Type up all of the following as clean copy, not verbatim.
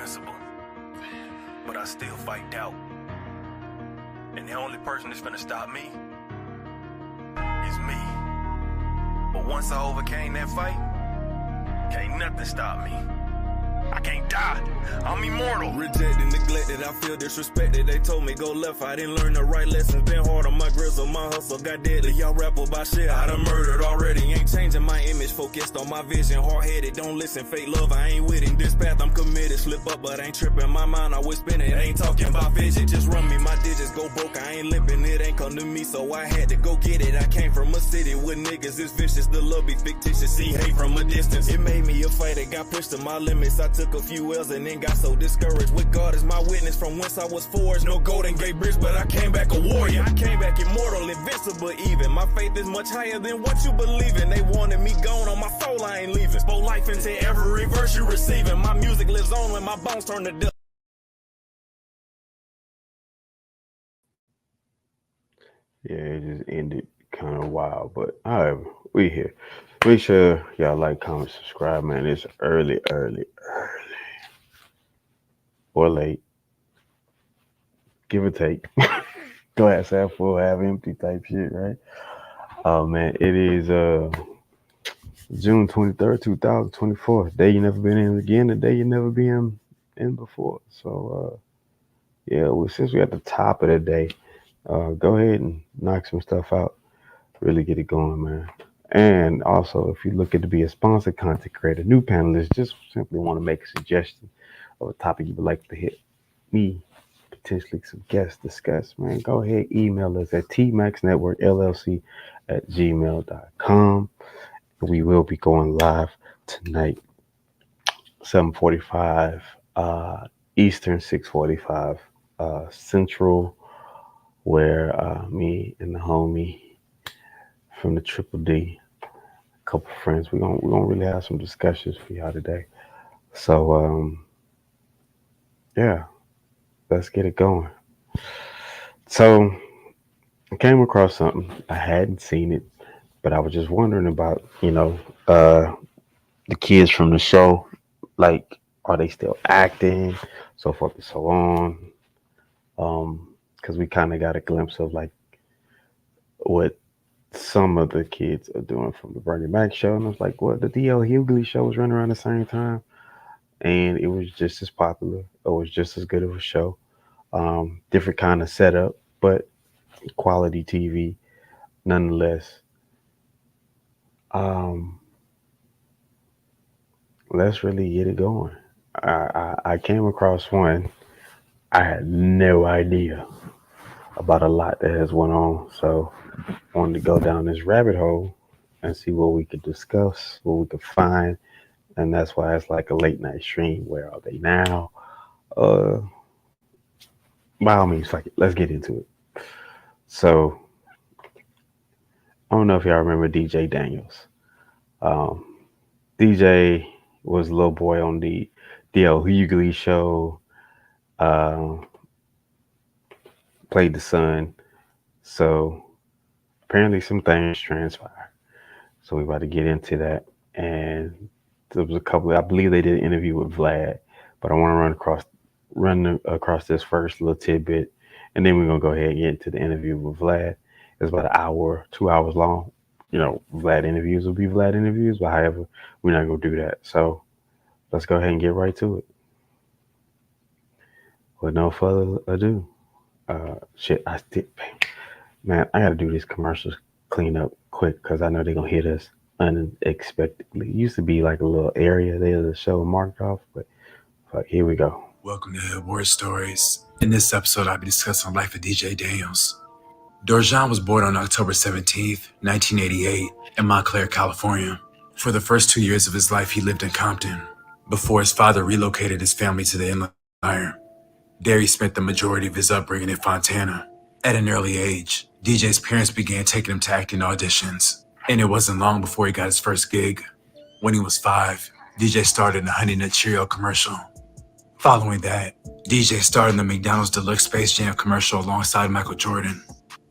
invincible, but I still fight doubt. And the only person that's finna stop me is me. But once I overcame that fight, can't nothing stop me. I can't die. I'm immortal. Rejected, neglected, I feel disrespected. They told me go left, I didn't learn the right lessons. Been hard on my grizzle, my hustle got deadly. Y'all rap about shit I done murdered already. Ain't changing my image, focused on my vision. Hard-headed, don't listen, fake love, I ain't with it. This path I'm committed, slip up but ain't tripping. My mind always spinning, ain't talking about vision. Just run me, my digits go broke, I ain't limping. It ain't come to me, so I had to go get it. I came from a city with niggas, it's vicious. The love be fictitious, see hate from a distance. It made me a fighter, got pushed to my limits. I took a few L's and then got so discouraged. With God as my witness, from whence I was forged. No golden gate bridge, but I came back a warrior. I came back immortal, invincible even. My faith is much higher than what you believe in. They wanted me gone on my soul, I ain't leaving. Spoke life into every verse you receiving. My music lives on when my bones turn to dust. Yeah, it just ended kind of wild, but however, we here. Make sure y'all like, comment, subscribe, man. It's early. Or late. Give or take. Glass half full, half empty type shit, right? Oh man, it is June 23rd, 2024. Day you never been in again, the day you never been in before. So yeah, well, since we're at the top of the day, go ahead and knock some stuff out. Really get it going, man. And also, if you're looking to be a sponsored content creator, new panelist, just simply want to make a suggestion of a topic you would like to hit me, potentially some guests discuss, man, go ahead, email us at tmaxnetworkllc@gmail.com. We will be going live tonight, 7:45 Eastern, 6:45 Central, where me and the homie from the Triple D, a couple of friends, we're gonna really have some discussions for y'all today. So yeah, let's get it going. So I came across something. I hadn't seen it, but I was just wondering about, the kids from the show. Like, are they still acting? So forth and so on. Because we kind of got a glimpse of like what some of the kids are doing from the Bernie Mac show. And I was like, what, the D.L. Hughley show was running around the same time. And it was just as popular. It was just as good of a show. Different kind of setup, but quality TV nonetheless. Let's really get it going. I came across one. I had no idea about a lot that has went on. So I wanted to go down this rabbit hole and see what we could discuss, what we could find. And that's why it's like a late night stream. Where are they now? By all means, fuck it. Let's get into it. So, I don't know if y'all remember DJ Daniels. DJ was a little boy on the D.L. Hughley show. Played the son. So, apparently some things transpired. So, we're about to get into that. And there was a couple, I believe they did an interview with Vlad, but I want to run across this first little tidbit, and then we're gonna go ahead and get into the interview with Vlad. It's about an hour, 2 hours long. Vlad interviews will be Vlad interviews, but however, we're not gonna do that. So let's go ahead and get right to it. With no further ado, I gotta do this commercial cleanup quick because I know they're gonna hit us unexpectedly. It used to be like a little area there, the show marked off, but here we go. Welcome to Hood War Stories. In this episode, I'll be discussing the life of DJ Daniels. Dorjan was born on October 17th, 1988, in Montclair, California. For the first 2 years of his life, he lived in Compton, before his father relocated his family to the Inland Empire. There he spent the majority of his upbringing in Fontana. At an early age, DJ's parents began taking him to acting auditions, and it wasn't long before he got his first gig. When he was 5, DJ starred in a Honey Nut Cheerio commercial. Following that, DJ starred in the McDonald's Deluxe Space Jam commercial alongside Michael Jordan.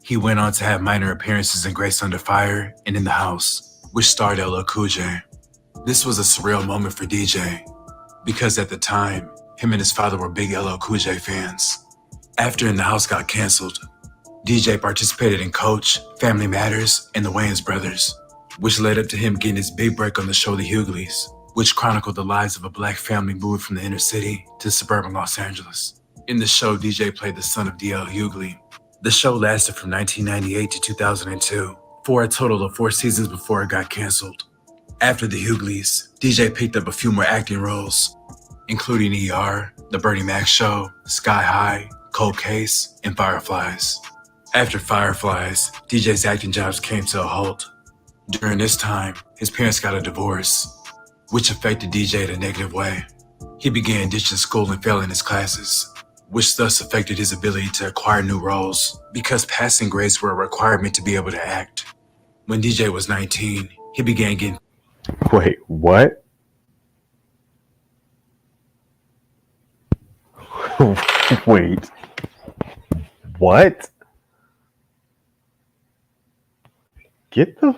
He went on to have minor appearances in Grace Under Fire and In the House, which starred LL Cool J. This was a surreal moment for DJ, because at the time, Him and his father were big LL Cool J fans. After In the House got canceled, DJ participated in Coach, Family Matters, and the Wayans Brothers, which led up to him getting his big break on the show The Hughleys, which chronicled the lives of a black family moved from the inner city to suburban Los Angeles. In the show, DJ played the son of D.L. Hughley. The show lasted from 1998 to 2002, for a total of 4 seasons before it got canceled. After The Hughleys, DJ picked up a few more acting roles, including ER, The Bernie Mac Show, Sky High, Cold Case, and Fireflies. After Fireflies, DJ's acting jobs came to a halt. During this time, his parents got a divorce, which affected DJ in a negative way. He began ditching school and failing his classes, which thus affected his ability to acquire new roles, because passing grades were a requirement to be able to act. When DJ was 19, he began getting... Wait, what? Wait. What? Get the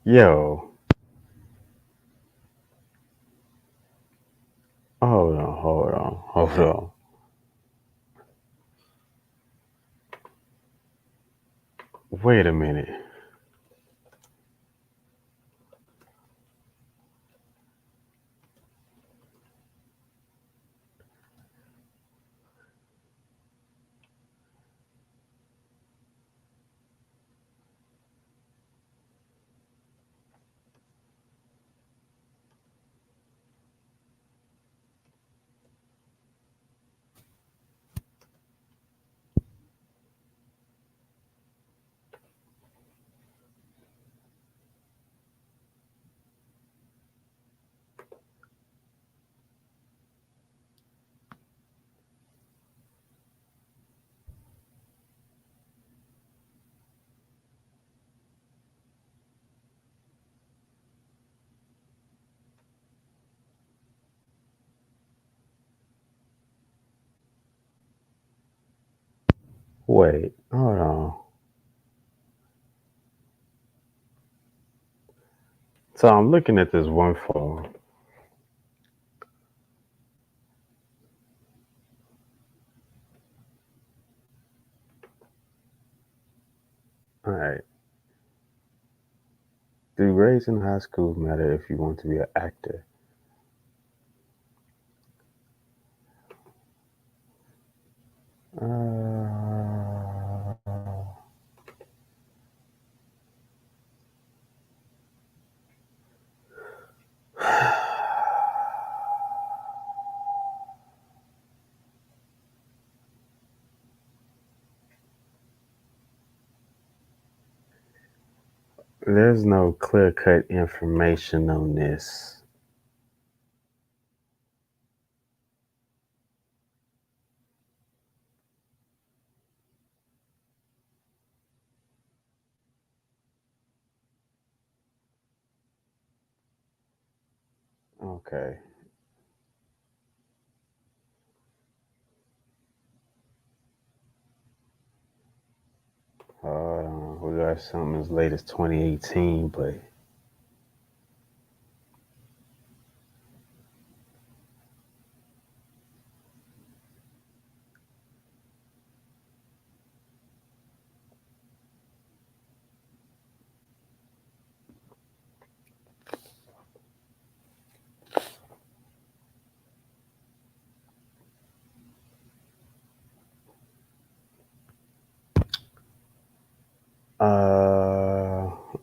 Yo. Hold on. Wait a minute. Wait, hold on. So I'm looking at this one phone. All right. Do grades in high school matter if you want to be an actor? There's no clear-cut information on this. Okay. We got something as late as 2018, but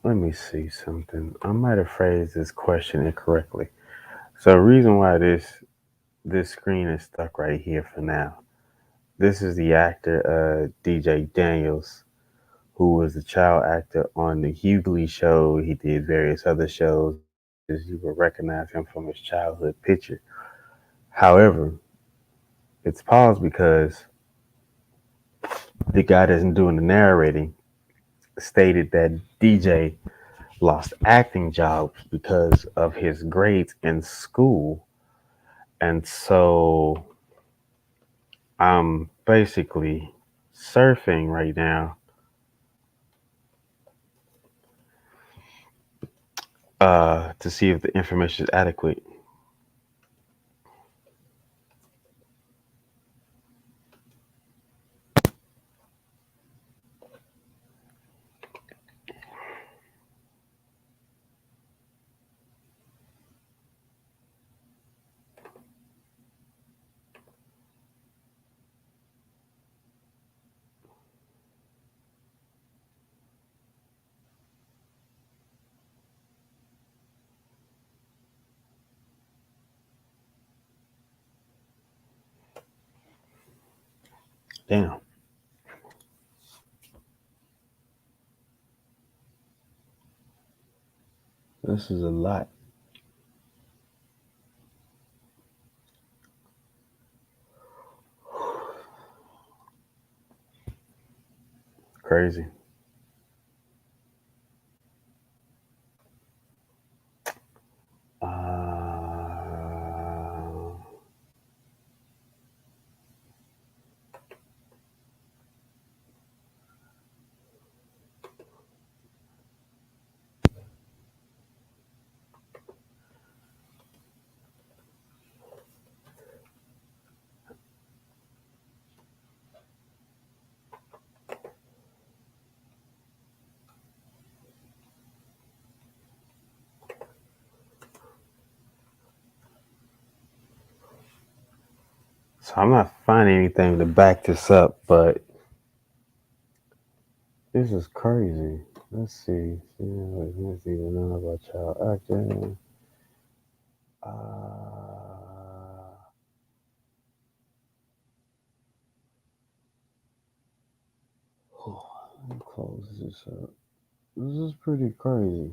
let me see something. I might have phrased this question incorrectly. So the reason why this screen is stuck right here for now. This is the actor DJ Daniels, who was the child actor on the Hughley Show. He did various other shows. You will recognize him from his childhood picture. However, it's paused because the guy that's doing the narrating stated that DJ lost acting jobs because of his grades in school. And so I'm basically surfing right now to see if the information is adequate. Damn. This is a lot. Crazy. So I'm not finding anything to back this up, but this is crazy. Let's see. Let's even know about child acting. Let me close this up. This is pretty crazy.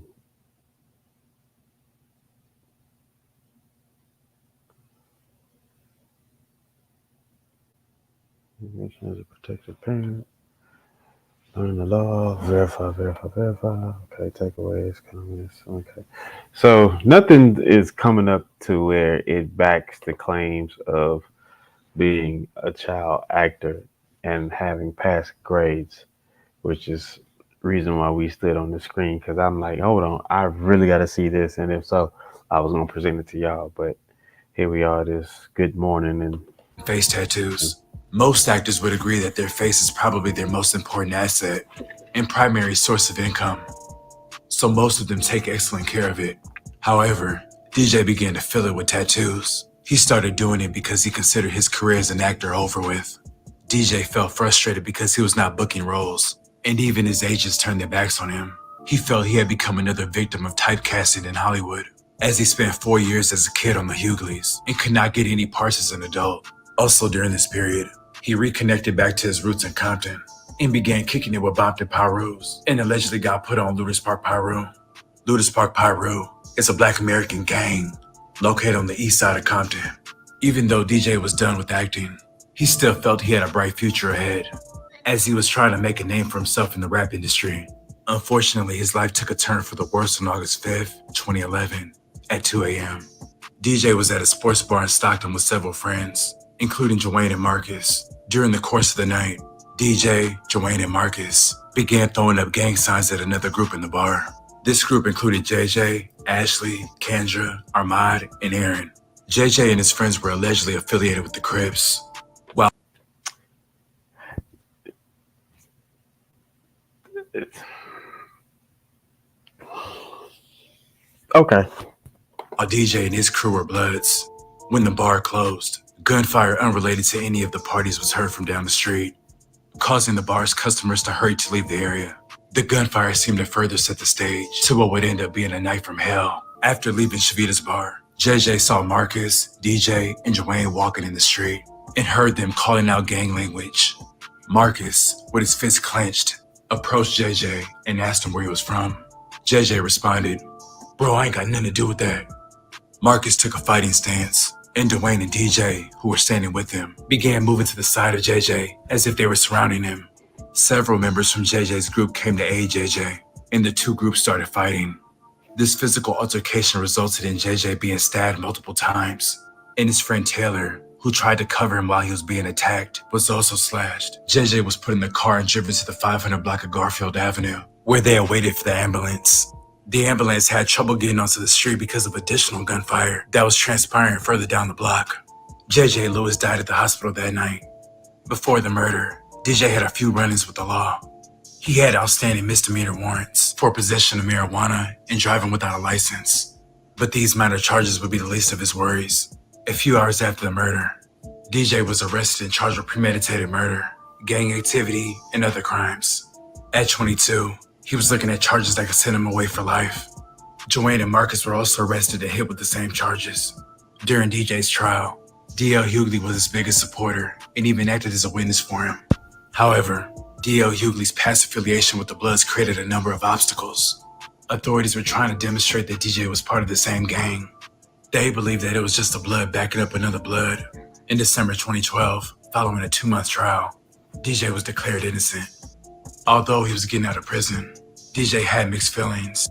Information as a protected parent. Learn the law. Verify. Okay, takeaways, comments. Okay. So nothing is coming up to where it backs the claims of being a child actor and having passed grades, which is reason why we stood on the screen, because I'm like, hold on, I really got to see this, and if so, I was going to present it to y'all, but here we are this good morning. And face tattoos. Most actors would agree that their face is probably their most important asset and primary source of income, so most of them take excellent care of it. However, DJ began to fill it with tattoos. He started doing it because he considered his career as an actor over with. DJ felt frustrated because he was not booking roles, and even his agents turned their backs on him. He felt he had become another victim of typecasting in Hollywood, as he spent 4 years as a kid on the Hughleys and could not get any parts as an adult. Also during this period, he reconnected back to his roots in Compton and began kicking it with Bompton Pirus and allegedly got put on Ludus Park Piru. Ludus Park Piru is a Black American gang located on the east side of Compton. Even though DJ was done with acting, he still felt he had a bright future ahead, as he was trying to make a name for himself in the rap industry. Unfortunately, his life took a turn for the worse on August 5th, 2011, at 2 a.m. DJ was at a sports bar in Stockton with several friends, including Joanne and Marcus. During the course of the night, DJ, Joanne, and Marcus began throwing up gang signs at another group in the bar. This group included JJ, Ashley, Kendra, Ahmad, and Aaron. JJ and his friends were allegedly affiliated with the Crips. Okay. While DJ and his crew were Bloods, when the bar closed, gunfire unrelated to any of the parties was heard from down the street, causing the bar's customers to hurry to leave the area. The gunfire seemed to further set the stage to what would end up being a night from hell. After leaving Shavita's bar, JJ saw Marcus, DJ, and Joanne walking in the street and heard them calling out gang language. Marcus, with his fists clenched, approached JJ and asked him where he was from. JJ responded, "Bro, I ain't got nothing to do with that." Marcus took a fighting stance, and Dwayne and DJ, who were standing with him, began moving to the side of JJ as if they were surrounding him. Several members from JJ's group came to aid JJ, and the two groups started fighting. This physical altercation resulted in JJ being stabbed multiple times, and his friend Taylor, who tried to cover him while he was being attacked, was also slashed. JJ was put in the car and driven to the 500 block of Garfield Avenue, where they awaited for the ambulance. The ambulance had trouble getting onto the street because of additional gunfire that was transpiring further down the block. J.J. Lewis died at the hospital that night. Before the murder, DJ had a few run-ins with the law. He had outstanding misdemeanor warrants for possession of marijuana and driving without a license. But these minor charges would be the least of his worries. A few hours after the murder, DJ was arrested and charged with premeditated murder, gang activity, and other crimes. At 22, he was looking at charges that could send him away for life. Joanne and Marcus were also arrested and hit with the same charges. During DJ's trial, D.L. Hughley was his biggest supporter and even acted as a witness for him. However, D.L. Hughley's past affiliation with the Bloods created a number of obstacles. Authorities were trying to demonstrate that DJ was part of the same gang. They believed that it was just a Blood backing up another Blood. In December 2012, following a 2-month trial, DJ was declared innocent. Although he was getting out of prison, DJ had mixed feelings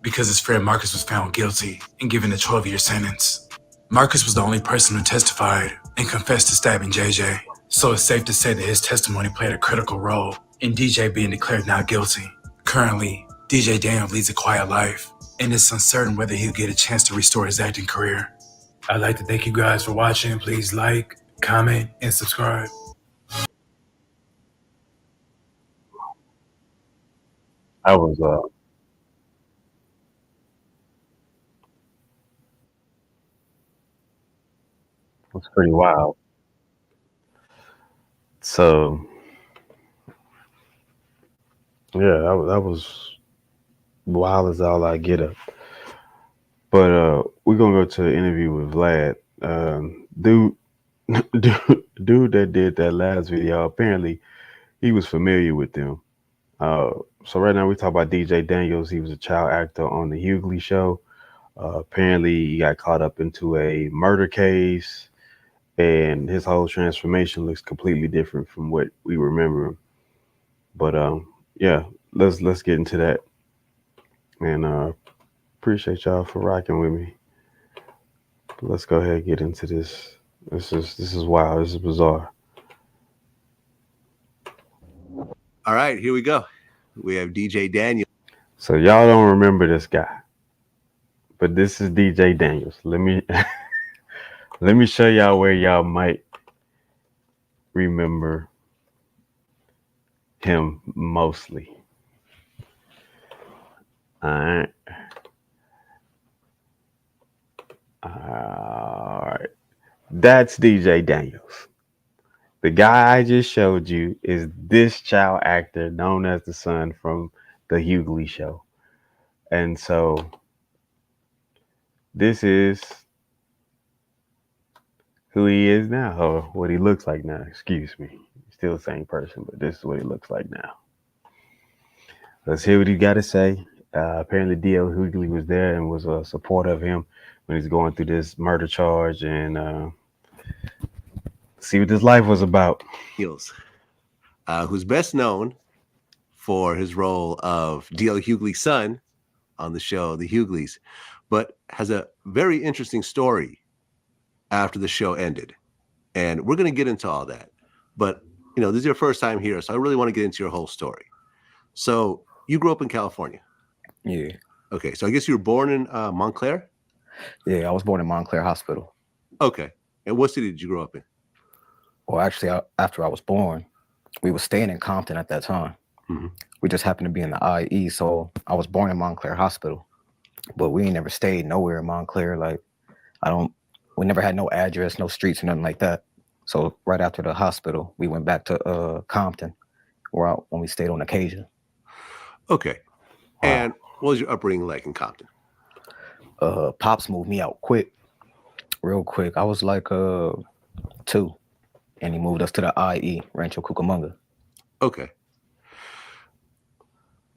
because his friend Marcus was found guilty and given a 12-year sentence. Marcus was the only person who testified and confessed to stabbing JJ, so it's safe to say that his testimony played a critical role in DJ being declared not guilty. Currently, DJ Daniels leads a quiet life, and it's uncertain whether he'll get a chance to restore his acting career. I'd like to thank you guys for watching. Please like, comment, and subscribe. That was pretty wild. So yeah, that was wild as all I get up. But we're gonna go to the interview with Vlad. Dude that did that last video, apparently he was familiar with them. So right now we talk about DJ Daniels. He was a child actor on the Hughley Show. Apparently he got caught up into a murder case, and his whole transformation looks completely different from what we remember him. But yeah, let's get into that. And appreciate y'all for rocking with me. Let's go ahead and get into this. This is wild. This is bizarre. All right, here we go. We have DJ Daniels. So y'all don't remember this guy, but this is DJ Daniels. Let me show y'all where y'all might remember him mostly. All right. That's DJ Daniels. The guy I just showed you is this child actor known as the son from the Hughley Show. And so this is who he is now, or what he looks like now. Excuse me. Still the same person, but this is what he looks like now. Let's hear what he got to say. Apparently D.L. Hughley was there and was a supporter of him when he's going through this murder charge, and see what this life was about. Who's best known for his role of D.L. Hughley's son on the show The Hughleys, but has a very interesting story after the show ended. And we're going to get into all that. But, this is your first time here, so I really want to get into your whole story. So you grew up in California? Yeah. Okay, so I guess you were born in Montclair? Yeah, I was born in Montclair Hospital. Okay. And what city did you grow up in? Well, actually, after I was born, we were staying in Compton at that time. Mm-hmm. We just happened to be in the IE, so I was born in Montclair Hospital. But we ain't never stayed nowhere in Montclair. We never had no address, no streets, or nothing like that. So right after the hospital, we went back to Compton, when we stayed on occasion. Okay. And what was your upbringing like in Compton? Pops moved me out real quick. I was like 2, and he moved us to the IE, Rancho Cucamonga. Okay.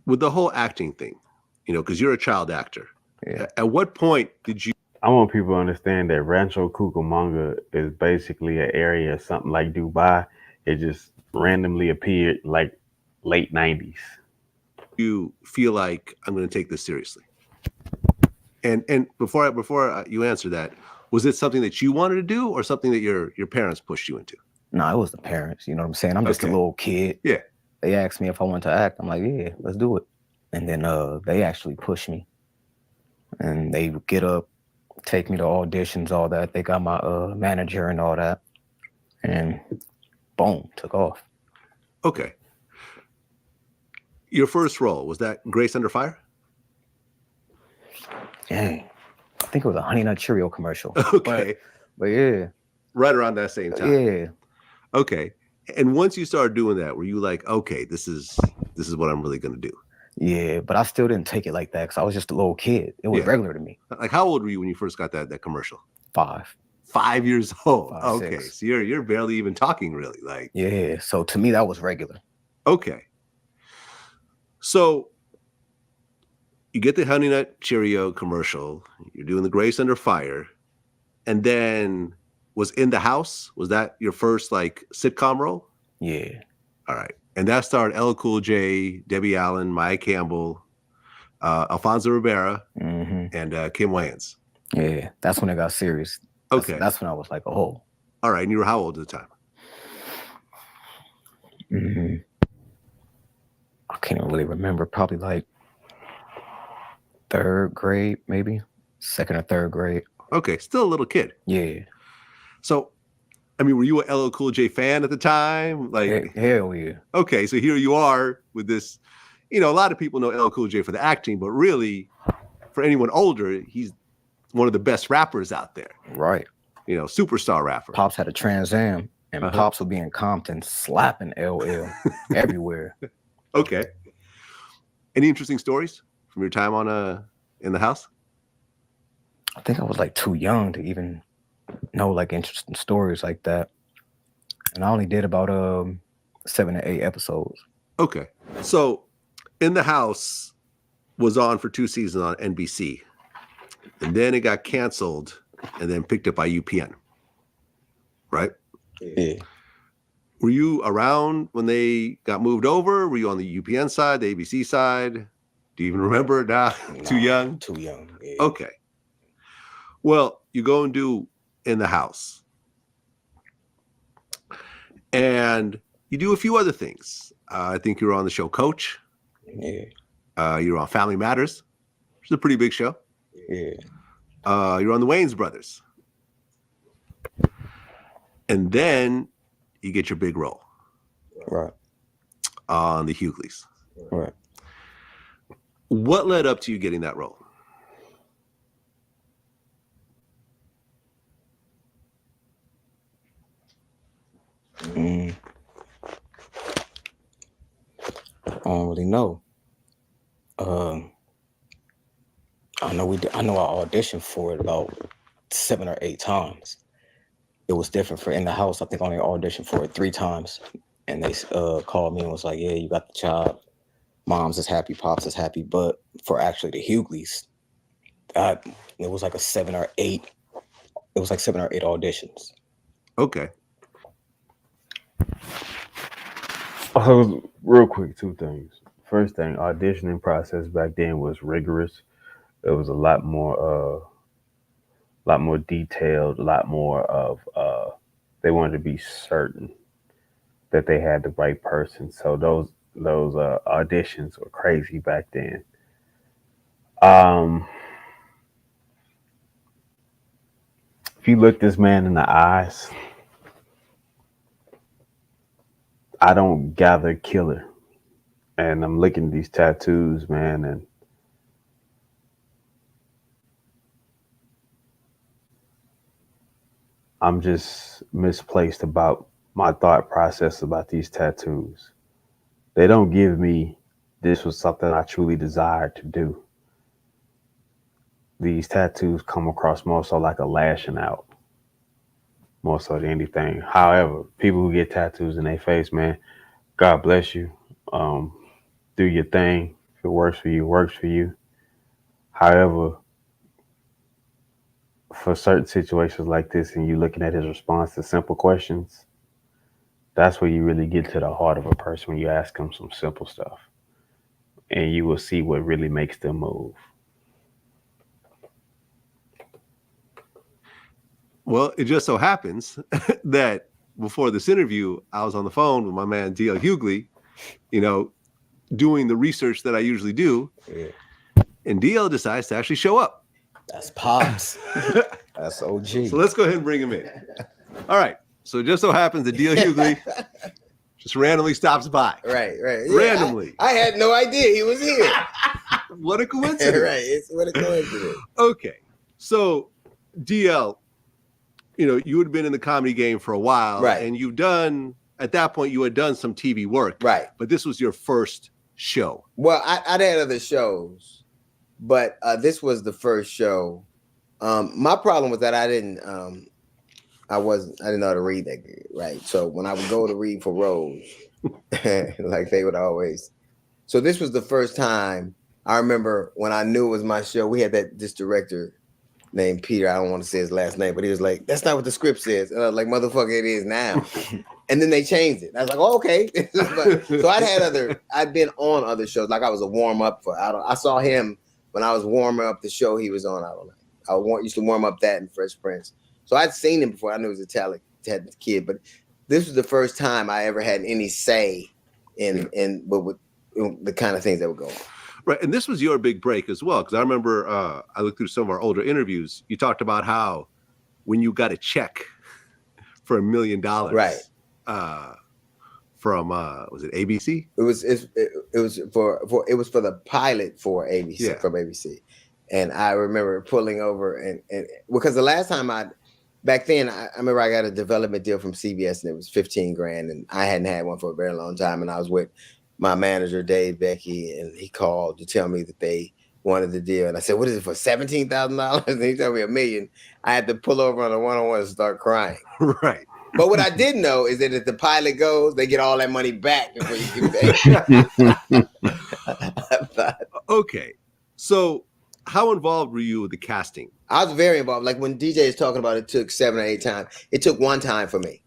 With the whole acting thing, because you're a child actor. Yeah. At what point did you? I want people to understand that Rancho Cucamonga is basically an area, something like Dubai. It just randomly appeared like late 90s. You feel like I'm going to take this seriously? And before you answer that, was it something that you wanted to do or something that your parents pushed you into? No, it was the parents. You know what I'm saying? I'm just a little kid. Yeah. They asked me if I wanted to act. I'm like, yeah, let's do it. And then they actually pushed me. and they would get up, take me to auditions, all that. They got my manager and all that, and boom, took off. Okay. Your first role, was that Grace Under Fire? Dang, I think it was a Honey Nut Cheerio commercial. Okay. But yeah, Right around that same time. yeah, Okay. And once you started doing that, were you like, okay, this is what I'm really going to do? yeah. But I still didn't take it like that because I was just a little kid. It was Yeah. regular to me. Like, how old were you when you first got that commercial? 5. 5 years old. 5, Okay. 6. So you're barely even talking, really. Like, Yeah. So to me, that was regular. okay. So you get the Honey Nut Cheerio commercial, you're doing the Grace Under Fire, and then was In the House. Was that your first like sitcom role? Yeah. All right. And that starred LL Cool J, Debbie Allen, Maya Campbell, Alfonso Rivera, Hmm. and Kim Wayans. Yeah. That's when it got serious. Okay. That's when I was like, oh. All right. And you were how old at the time? Hmm. I can't even really remember. Probably like 3rd grade, maybe 2nd or 3rd grade. Okay. Still a little kid. Yeah. So, I mean, were you a LL Cool J fan at the time? Like, Hell yeah. okay, so here you are with this, a lot of people know LL Cool J for the acting, but really, for anyone older, he's one of the best rappers out there. Right. Superstar rapper. Pops had a Trans Am, and Pops would be in Compton slapping LL everywhere. Okay. Any interesting stories from your time on In the House? I think I was like too young to even know like interesting stories like that. And I only did about 7 to 8 episodes. Okay. So In the House was on for 2 seasons on NBC. And then it got canceled and then picked up by UPN. Right? Yeah. Were you around when they got moved over? Were you on the UPN side, the ABC side? Do you even remember? Nah, too young? Too young. Yeah. Okay. Well, you go and do In the House. And you do a few other things. I think you were on the show Coach. Yeah. You were on Family Matters, which is a pretty big show. Yeah. You're on the Wayans Brothers. And then you get your big role Right. on the Hughleys. Right. What led up to you getting that role? I don't really know. I know I auditioned for it about 7 or 8 times. It was different for In the House. I think I only auditioned for it 3 times. And they called me and was like, yeah, you got the job. Mom's is happy, Pops is happy. But for actually the Hughleys, it was like 7 or 8. It was like 7 or 8 auditions. Okay. Real quick, 2 things. First thing, auditioning process back then was rigorous. It was a lot more detailed, a lot more of they wanted to be certain that they had the right person. So those auditions were crazy back then. If you look this man in the eyes, I don't gather killer. And I'm looking at these tattoos, man, and I'm just misplaced about my thought process about these tattoos. They don't give me this was something I truly desired to do. These tattoos come across more so like a lashing out, more so than anything. However, people who get tattoos in their face, man, God bless you. Do your thing. If it works for you, works for you. However, for certain situations like this, and you looking at his response to simple questions, that's where you really get to the heart of a person when you ask them some simple stuff. And you will see what really makes them move. Well, it just so happens that before this interview, I was on the phone with my man D.L. Hughley, doing the research that I usually do. Yeah. And DL decides to actually show up. That's Pops. That's OG. So let's go ahead and bring him in. All right. So it just so happens that D.L. Hughley just randomly stops by. Right. Yeah, Randomly. I had no idea he was here. What a coincidence. Right. What a coincidence. Okay. So DL, you had been in the comedy game for a while. Right. And at that point, you had done some TV work. Right. But this was your first show. Well, I'd had other shows, but this was the first show. My problem was that I didn't know how to read that good, right? So when I would go to read for roles, like they would always. So this was the first time I remember when I knew it was my show. We had this director named Peter. I don't want to say his last name, but he was like, "That's not what the script says." And I was like, "Motherfucker, it is now." And then they changed it. I was like, "Oh, okay." So I'd been on other shows. Like I was a warm up for. I saw him when I was warming up the show he was on. I used to warm up that in Fresh Prince. So I'd seen him before. I knew he was a talented kid, but this was the first time I ever had any say in the kind of things that would go on. Right. And this was your big break as well. Because I remember I looked through some of our older interviews. You talked about how when you got a check for $1 million. Right. From was it ABC? It was for the pilot for ABC from ABC. And I remember pulling over and because the last time back then, I remember I got a development deal from CBS and it was $15,000 and I hadn't had one for a very long time. And I was with my manager, Dave Becky, and he called to tell me that they wanted the deal. And I said, "What is it for $17,000? And he told me $1 million. I had to pull over on a one-on-one and start crying. Right. But what I did know is that if the pilot goes, they get all that money back before you can pay. Okay. So how involved were you with the casting? I was very involved. Like when DJ is talking about it took 7 or 8 times. It took one time for me.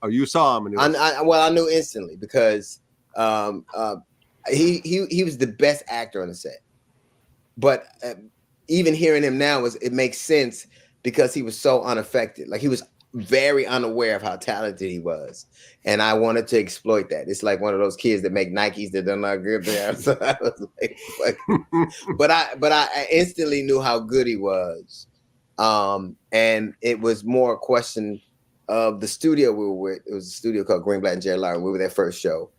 Oh, you saw him? And I knew instantly because he was the best actor on the set. But even hearing him now, it makes sense because he was so unaffected. Like he was very unaware of how talented he was. And I wanted to exploit that. It's like one of those kids that make Nikes that they're not good there. So I was like but I instantly knew how good he was. And it was more a question of the studio we were with. It was a studio called Greenblatt and Jerry Lawyer. We were their first show.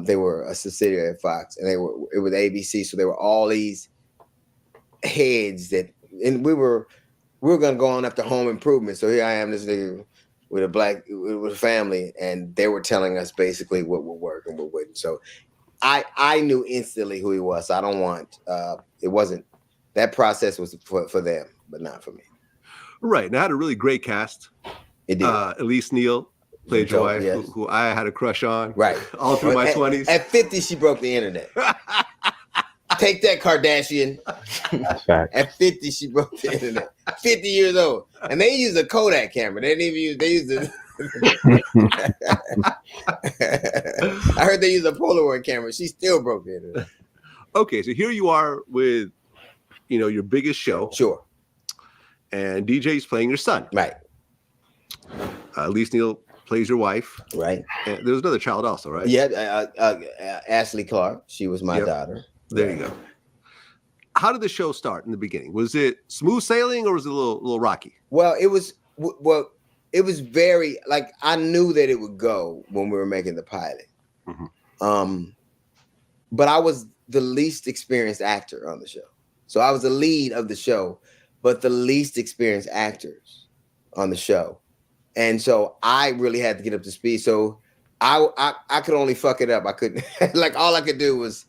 They were a subsidiary of Fox, and it was ABC. So there were all these heads and we were going to go on after Home Improvement. So here I am, this nigga with a family, and they were telling us basically what would work and what wouldn't. So I knew instantly who he was. So I don't want it wasn't that process was for them, but not for me. Right. And I had a really great cast. It did. Elise Neal played your wife, yes. who I had a crush on. Right. All through my 20s. At 50, she broke the internet. Take that, Kardashian. At 50, she broke the internet. 50 years old. And they use a Kodak camera. They use the I heard they use a Polaroid camera. She still broke the internet. Okay, so here you are with, your biggest show. Sure. And DJ's playing your son. Right. Elise Neal plays your wife. Right. And there was another child also, right? Yeah, Ashley Clark. She was my daughter. There you go. How did the show start in the beginning? Was it smooth sailing or was it a little rocky? Well, it was very, like, I knew that it would go when we were making the pilot. Mm-hmm. But I was the least experienced actor on the show. So I was the lead of the show, but the least experienced actors on the show. And so I really had to get up to speed. So I could only fuck it up. I couldn't, like, all I could do was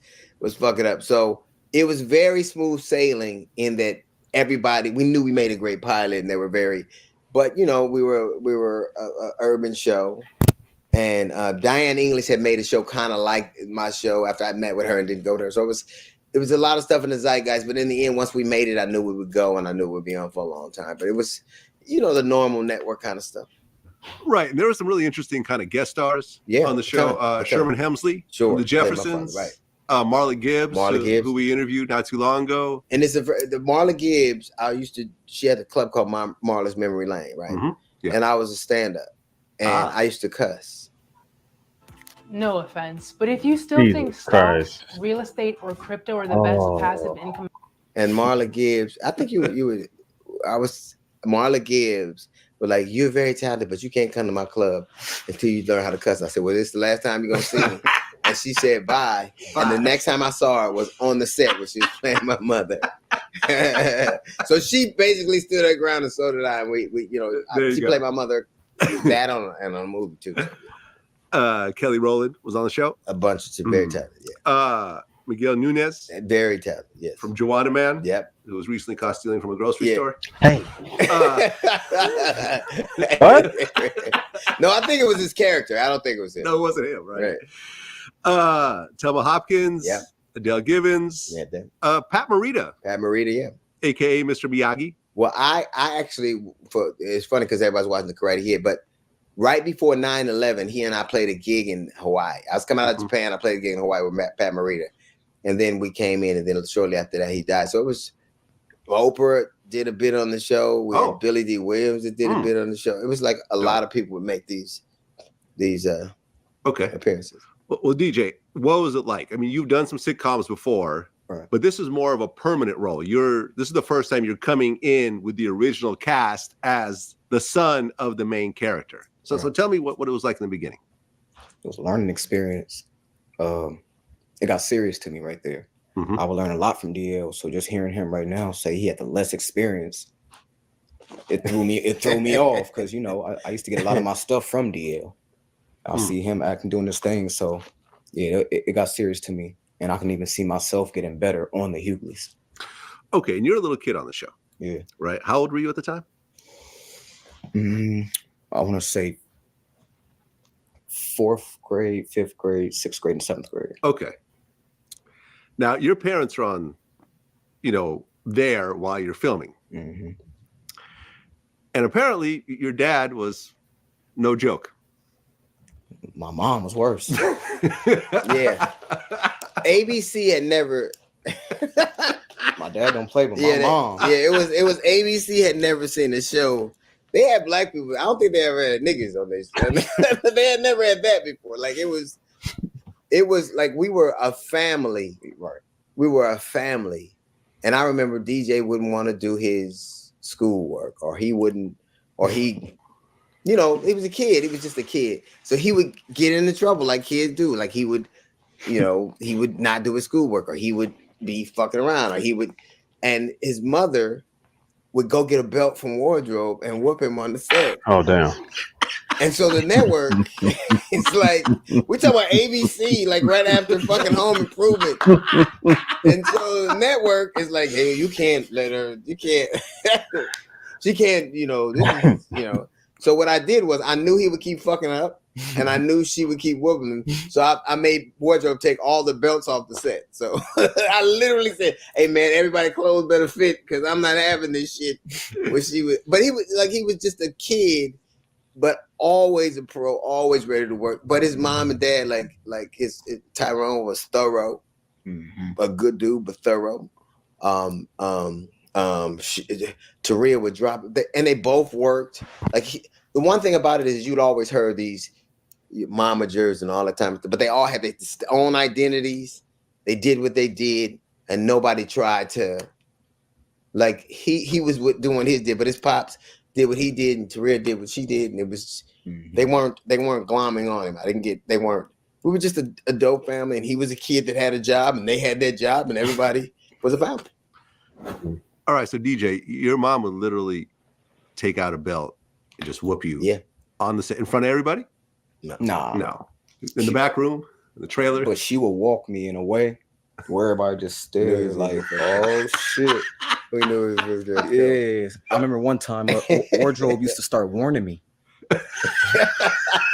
fuck it up. So it was very smooth sailing in that we knew we made a great pilot, and they were but we were a urban show, and Diane English had made a show kind of like my show after I met with her and didn't go to her. So it was a lot of stuff in the zeitgeist, but in the end, once we made it, I knew we would go, and I knew it would be on for a long time. But it was, the normal network kind of stuff. Right, and there were some really interesting kind of guest stars on the show. Sherman Hemsley, sure, from the Jeffersons, right. Marla Gibbs, who we interviewed not too long ago. And the Marla Gibbs, she had a club called Marla's Memory Lane, right? Mm-hmm. Yeah. And I was a stand-up, and I used to cuss. No offense, but if you still think stocks, real estate, or crypto are the best passive income. And Marla Gibbs, I think Marla Gibbs was like, you're very talented, but you can't come to my club until you learn how to cuss. I said, well, this is the last time you're going to see me. And she said, bye. And the next time I saw her was on the set when she was playing my mother. So she basically stood her ground, and so did I. And we she played my mother that on a movie too. Kelly Rowland was on the show. A bunch of very talented. Yeah. Miguel Nunez, very talented. Yes. From Joanna Man. Yep. Who was recently caught stealing from a grocery store. Hey. What? No, I think it was his character. I don't think it was him. No, it wasn't him. Right. Thelma Hopkins. Yeah. Adele Givens. Yeah. Pat Morita. Pat Morita. Yeah. AKA Mr. Miyagi. Well, I actually, it's funny because everybody's watching the Karate Kid, but right before 9/11, he and I played a gig in Hawaii. I was coming out of Japan. I played a gig in Hawaii with Pat Morita. And then we came in, and then shortly after that, he died. So it was Oprah did a bit on the show. We had Billy D. Williams that did a bit on the show. It was like a lot of people would make these appearances. Well, DJ, what was it like? I mean, you've done some sitcoms before, but this is more of a permanent role. This is the first time you're coming in with the original cast as the son of the main character. So tell me what it was like in the beginning. It was a learning experience. It got serious to me right there. I would learn a lot from DL. So just hearing him right now say he had the less experience, it threw me off because I used to get a lot of my stuff from DL. I see him acting, doing this thing. So yeah, it got serious to me, and I can even see myself getting better on the Hughleys. Okay, and you're a little kid on the show. Yeah. Right. How old were you at the time? I want to say 4th grade, 5th grade, 6th grade, and 7th grade. Okay. Now, your parents are on, there while you're filming. And apparently your dad was no joke. My mom was worse. Yeah. ABC had never... My dad don't play with my mom. Yeah, it was ABC had never seen a show. They had black people. I don't think they ever had niggas on this. They had never had that before. Like it was like we were a family. Right. We were a family. And I remember DJ wouldn't want to do his schoolwork, or he wouldn't, or he was a kid. He was just a kid. So he would get into trouble like kids do. Like he would not do his schoolwork, or he would be fucking around, or he would, and his mother would go get a belt from wardrobe and whoop him on the set. Oh, damn. And so the network, it's like, we're talking about ABC, like right after fucking Home Improvement. And so the network is like, hey, you can't let her, she can't, So what I did was I knew he would keep fucking up, and I knew she would keep whooping him. So I made wardrobe take all the belts off the set. So I literally said, hey man, everybody clothes better fit, because I'm not having this shit. But he was just a kid, but always a pro, always ready to work. But his mom and dad, like his Tyrone was thorough, a good dude, but thorough. Taria would drop, and they both worked. Like the one thing about it is you'd always heard these momagers and all the time, but they all had their own identities. They did what they did, and nobody tried to. Like he was doing his did, but his pops did what he did, and Taria did what she did, and it was they weren't glomming on him. We were just a dope family, and he was a kid that had a job, and they had their job, and everybody was a family. All right, so DJ, your mom would literally take out a belt and just whoop you. Yeah. On the set in front of everybody? No. In the back room, in the trailer. But she would walk me in a way where everybody just stares like, oh shit. We knew it was there. Yeah. I remember one time wardrobe used to start warning me.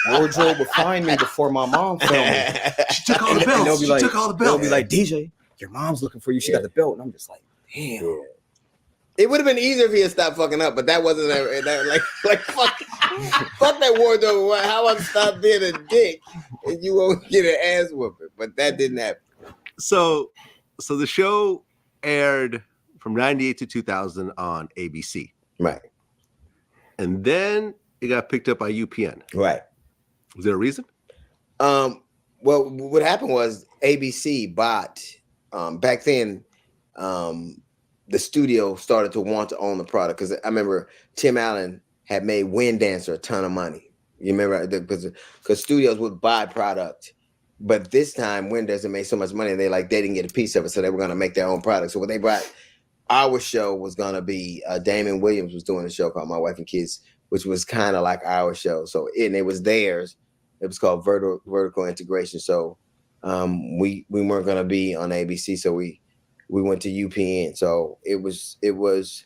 Wardrobe would find me before my mom found me. She took all the belts. They'll be like, DJ, your mom's looking for you. She got the belt. And I'm just like, damn. Yeah. It would have been easier if he had stopped fucking up, but that wasn't fuck that wardrobe. How I stop being a dick and you won't get an ass whooping? But that didn't happen. So the show aired from 98 to 2000 on ABC. Right. And then it got picked up by UPN. Right. Was there a reason? Well, what happened was ABC bought back then. the studio started to want to own the product, because I remember Tim Allen had made Wind Dancer a ton of money. You remember, because studios would buy product, but this time Wind Dancer made so much money, and they didn't get a piece of it, so they were going to make their own product. So what they brought, our show was going to be Damon Williams was doing a show called My Wife and Kids, which was kind of like our show. So it was theirs. It was called Vertical Integration. So we weren't going to be on ABC, so we went to UPN. So it was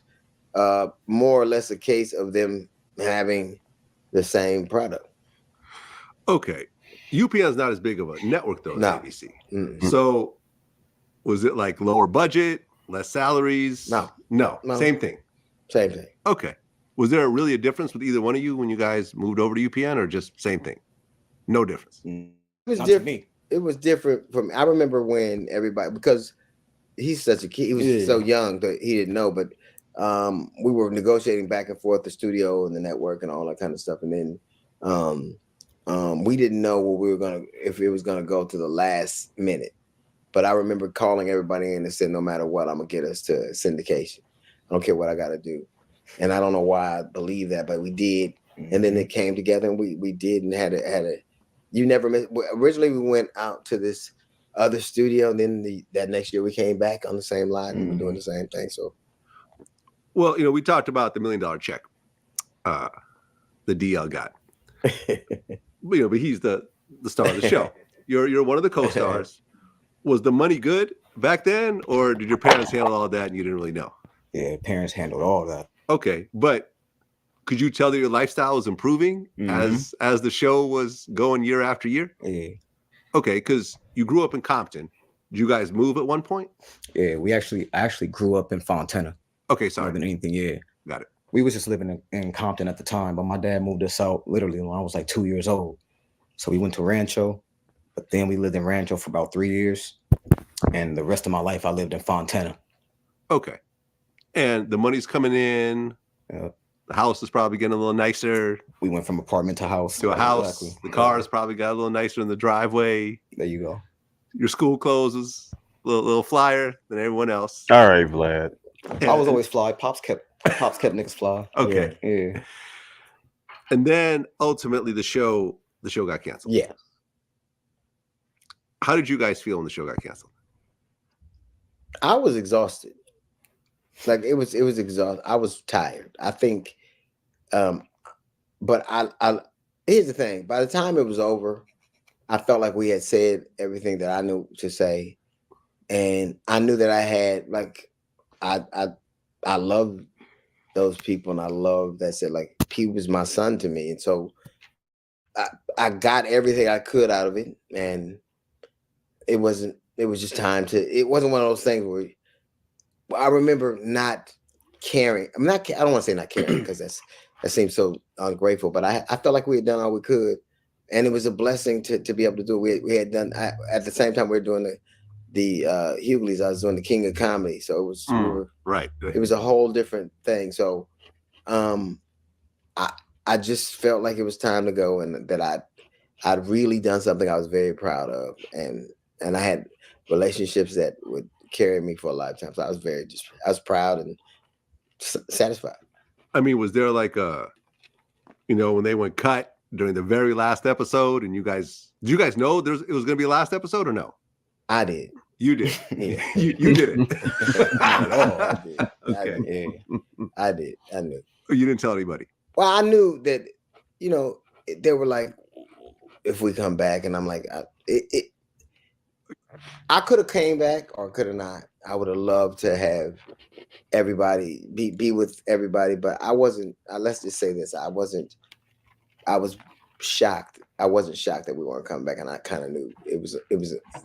more or less a case of them having the same product. Okay. UPN is not as big of a network though as ABC. Mm-hmm. So was it like lower budget, less salaries? No. Same thing. Same thing. Okay. Was there really a difference with either one of you when you guys moved over to UPN, or just same thing? No difference. It was different. It was different from. I remember when everybody, because he's such a kid, he was so young that he didn't know, but we were negotiating back and forth the studio and the network and all that kind of stuff, and then we didn't know what we were gonna, if it was gonna go to the last minute. But I remember calling everybody in and said, no matter what, I'm gonna get us to syndication. I don't care what I gotta do. And I don't know why I believe that, but we did. And then it came together, and we did, and had a you never miss. Originally we went out to this other studio, and then that next year we came back on the same line and we're doing the same thing. So, well, we talked about the $1 million check the DL got. But he's the star of the show. You're one of the co-stars. Was the money good back then, or did your parents handle all of that and you didn't really know? Yeah, parents handled all that. Okay, but could you tell that your lifestyle was improving as the show was going year after year? Yeah. Okay, because you grew up in Compton. Did you guys move at one point? Yeah, I actually grew up in Fontana. Okay, sorry. More than anything, yeah. Got it. We was just living in Compton at the time, but my dad moved us out literally when I was like 2 years old. So we went to Rancho, but then we lived in Rancho for about 3 years. And the rest of my life, I lived in Fontana. Okay. And the money's coming in. Yeah. The house is probably getting a little nicer. We went from apartment to house. To a house. Exactly. The car's probably got a little nicer in the driveway. There you go. Your school clothes is a little flyer than everyone else. All right, Vlad. I was always fly. Pops kept niggas fly. Okay. Yeah. And then ultimately the show got canceled. Yeah. How did you guys feel when the show got canceled? I was exhausted. Like it was exhausting. I was tired. I think, but I here's the thing. By the time it was over, I felt like we had said everything that I knew to say, and I knew that I had I love those people, and I love that said he was my son to me, and so I got everything I could out of it, and it was just time to. It wasn't one of those things where. I remember not caring. I don't want to say not caring because that seems so ungrateful, but I felt like we had done all we could, and it was a blessing to be able to do it. We had done at the same time we were doing the Hughleys. I was doing the King of Comedy, so it was right. It was a whole different thing. So, I just felt like it was time to go, and that I'd really done something I was very proud of, and I had relationships that would carry me for a lifetime. So I was proud and satisfied. I mean, was there like when they went cut during the very last episode, and did you guys know it was going to be a last episode or no? I did. You did. Yeah. you did it. I did. Okay. I did. I knew. You didn't tell anybody. Well, I knew that, they were like, if we come back, and I'm like, I could have came back or could have not. I would have loved to have everybody be with everybody, but I wasn't. Let's just say this: I was shocked. I wasn't shocked that we weren't coming back, and I kind of knew it was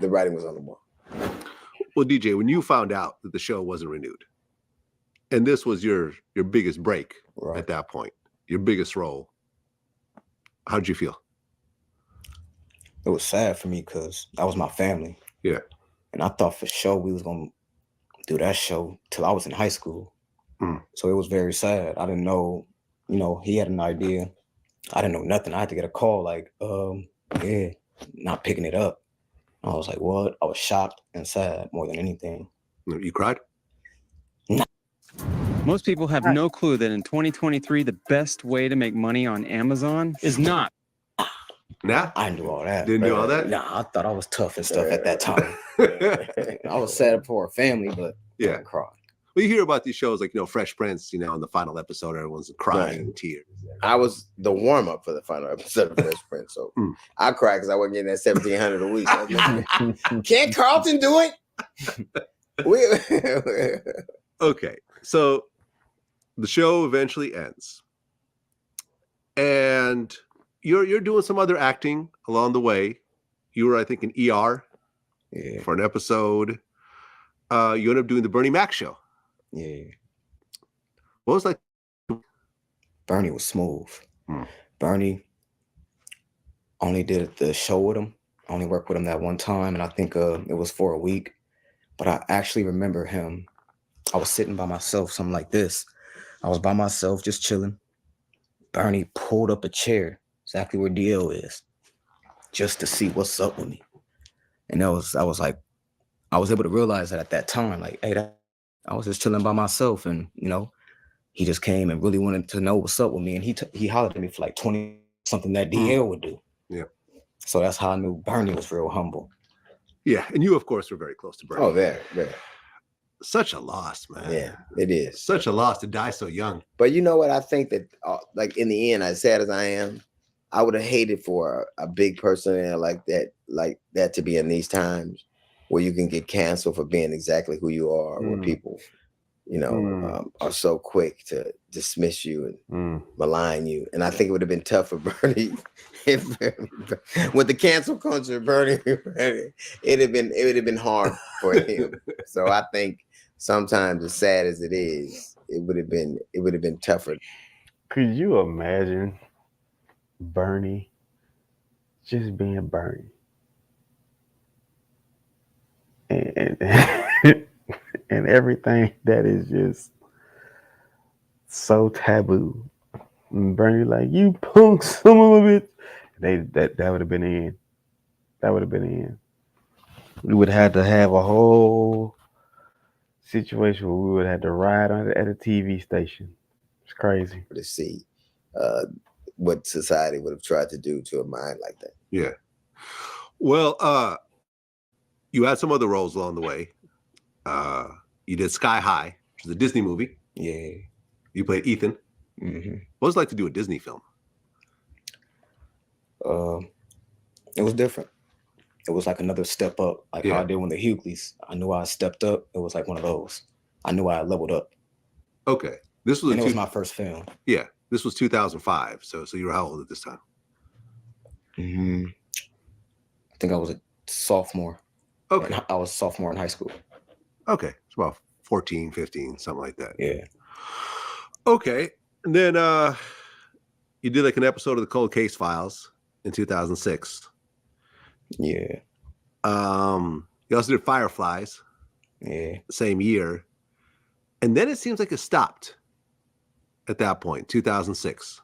the writing was on the wall. Well, DJ, when you found out that the show wasn't renewed, and this was your biggest break at that point, your biggest role, how'd you feel? It was sad for me because that was my family. Yeah. And I thought for sure we was going to do that show till I was in high school. So it was very sad. I didn't know, he had an idea. I didn't know nothing. I had to get a call not picking it up. I was like, what? I was shocked and sad more than anything. You cried? No. Most people have no clue that in 2023, the best way to make money on Amazon is not. Nah, I knew all that. Didn't do all that? Nah, I thought I was tough and stuff at that time. I was sad up for a family, but Yeah. I cried. Well, you hear about these shows like, Fresh Prince, in the final episode, everyone's crying in tears. I was the warm up for the final episode of Fresh Prince, so I cried because I wasn't getting that $1,700 a week. I was like, can't Carlton do it? Okay, so the show eventually ends, and you're doing some other acting along the way. You were, I think, in ER for an episode. You ended up doing the Bernie Mac show. Yeah. What was like? Bernie was smooth. Bernie only did the show with him. I only worked with him that one time, and I think it was for a week. But I actually remember him. I was sitting by myself, something like this. I was by myself, just chilling. Bernie pulled up a chair exactly where DL is, just to see what's up with me. And I was like, I was able to realize that at that time, like, hey, I was just chilling by myself, and he just came and really wanted to know what's up with me, and he hollered at me for like 20 something that DL would do. Yeah. So that's how I knew Bernie was real humble. Yeah, and you, of course, were very close to Bernie. Oh, very, very. Such a loss, man. Yeah, it is. Such a loss to die so young. But you know what? I think that, like, in the end, as sad as I am, I would have hated for a big person like that to be in these times where you can get canceled for being exactly who you are, where people, are so quick to dismiss you and malign you. And I think it would have been tough for Bernie with the cancel culture. Bernie, it would have been hard for him. So I think sometimes, as sad as it is, it would have been tougher. Could you imagine Bernie just being Bernie? And and everything that is just so taboo. And Bernie like, you punk son of a bitch. That would have been the end. That would have been the end. We would have had to have a whole situation where we would have to ride on it at a TV station. It's crazy. To see what society would have tried to do to a mind like that. Yeah. Well, you had some other roles along the way. You did Sky High, which is a Disney movie. Yeah. You played Ethan. Mm-hmm. What was it like to do a Disney film? It was different. It was like another step up, like how I did with the Hughleys. I knew I stepped up. It was like one of those. I knew I leveled up. Okay. It was my first film. Yeah. This was 2005. So you were how old at this time? I think I was a sophomore. Okay. I was a sophomore in high school. Okay. It's about 14, 15, something like that. Yeah. Okay. And then you did like an episode of the Cold Case Files in 2006. Yeah. You also did Fireflies. Yeah. Same year. And then it seems like it stopped at that point, 2006.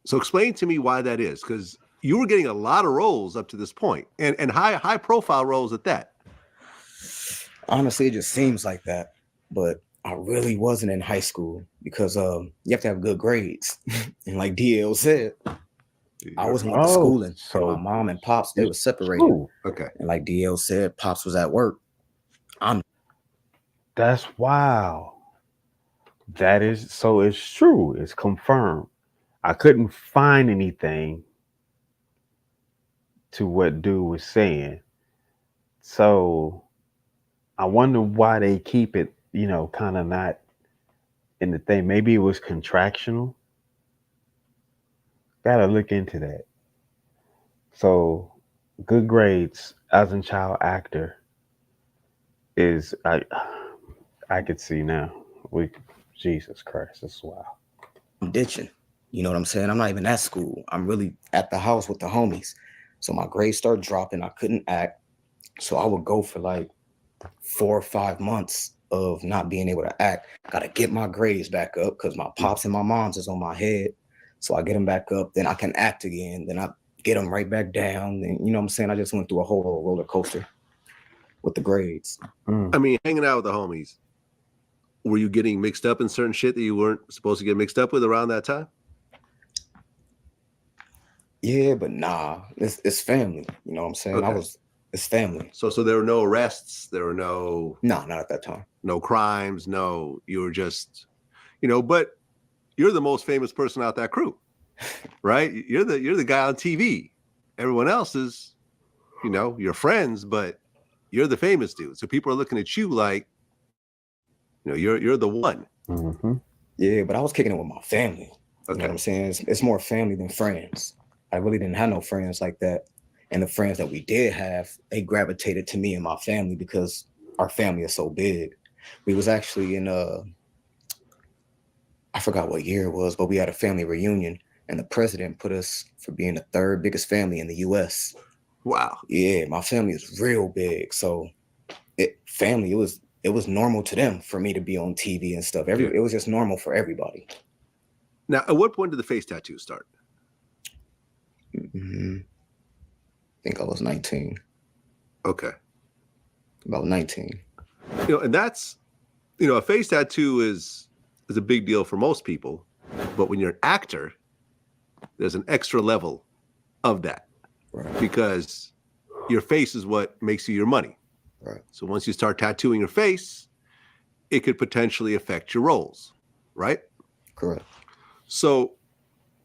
So explain to me why that is, because you were getting a lot of roles up to this point, and high profile roles at that. Honestly, it just seems like that. But I really wasn't in high school because you have to have good grades. And like DL said, I wasn't with the schooling. So my mom and Pops, they were separated. Okay. And like DL said, Pops was at work. That's wow. That is so. It's true. It's confirmed. I couldn't find anything to what dude was saying. So I wonder why they keep it, kind of not in the thing. Maybe it was contractional. Gotta look into that. So good grades as a child actor is I could see now. Jesus Christ, that's wild. I'm ditching. You know what I'm saying? I'm not even at school. I'm really at the house with the homies. So my grades started dropping. I couldn't act. So I would go for like 4 or 5 months of not being able to act. Gotta get my grades back up because my pops and my moms is on my head. So I get them back up, then I can act again. Then I get them right back down. And you know what I'm saying? I just went through a whole roller coaster with the grades. I mean, hanging out with the homies. were you getting mixed up in certain shit that you weren't supposed to get mixed up with around that time? Yeah, but nah, it's family. You know what I'm saying? Okay. It's family. So there were no arrests, there were no Nah, not at that time. no crimes, you were just, but you're the most famous person out that crew, right? You're the guy on TV. Everyone else is, your friends, but you're the famous dude. So people are looking at you like, you're the one. Mm-hmm. Yeah, but I was kicking it with my family. You Okay. know what I'm saying? It's more family than friends. I really didn't have no friends like that. And the friends that we did have, they gravitated to me and my family because our family is so big. We was actually in I forgot what year it was, but we had a family reunion and the president put us for being the third biggest family in the US. Wow. Yeah, my family is real big. So it was normal to them for me to be on TV and stuff. It was just normal for everybody. Now, at what point did the face tattoo start? Mm-hmm. I think I was 19. Okay. About 19. And that's, a face tattoo is a big deal for most people, but when you're an actor, there's an extra level of that, Right. because your face is what makes you your money. Right. So once you start tattooing your face, it could potentially affect your roles, right? Correct. So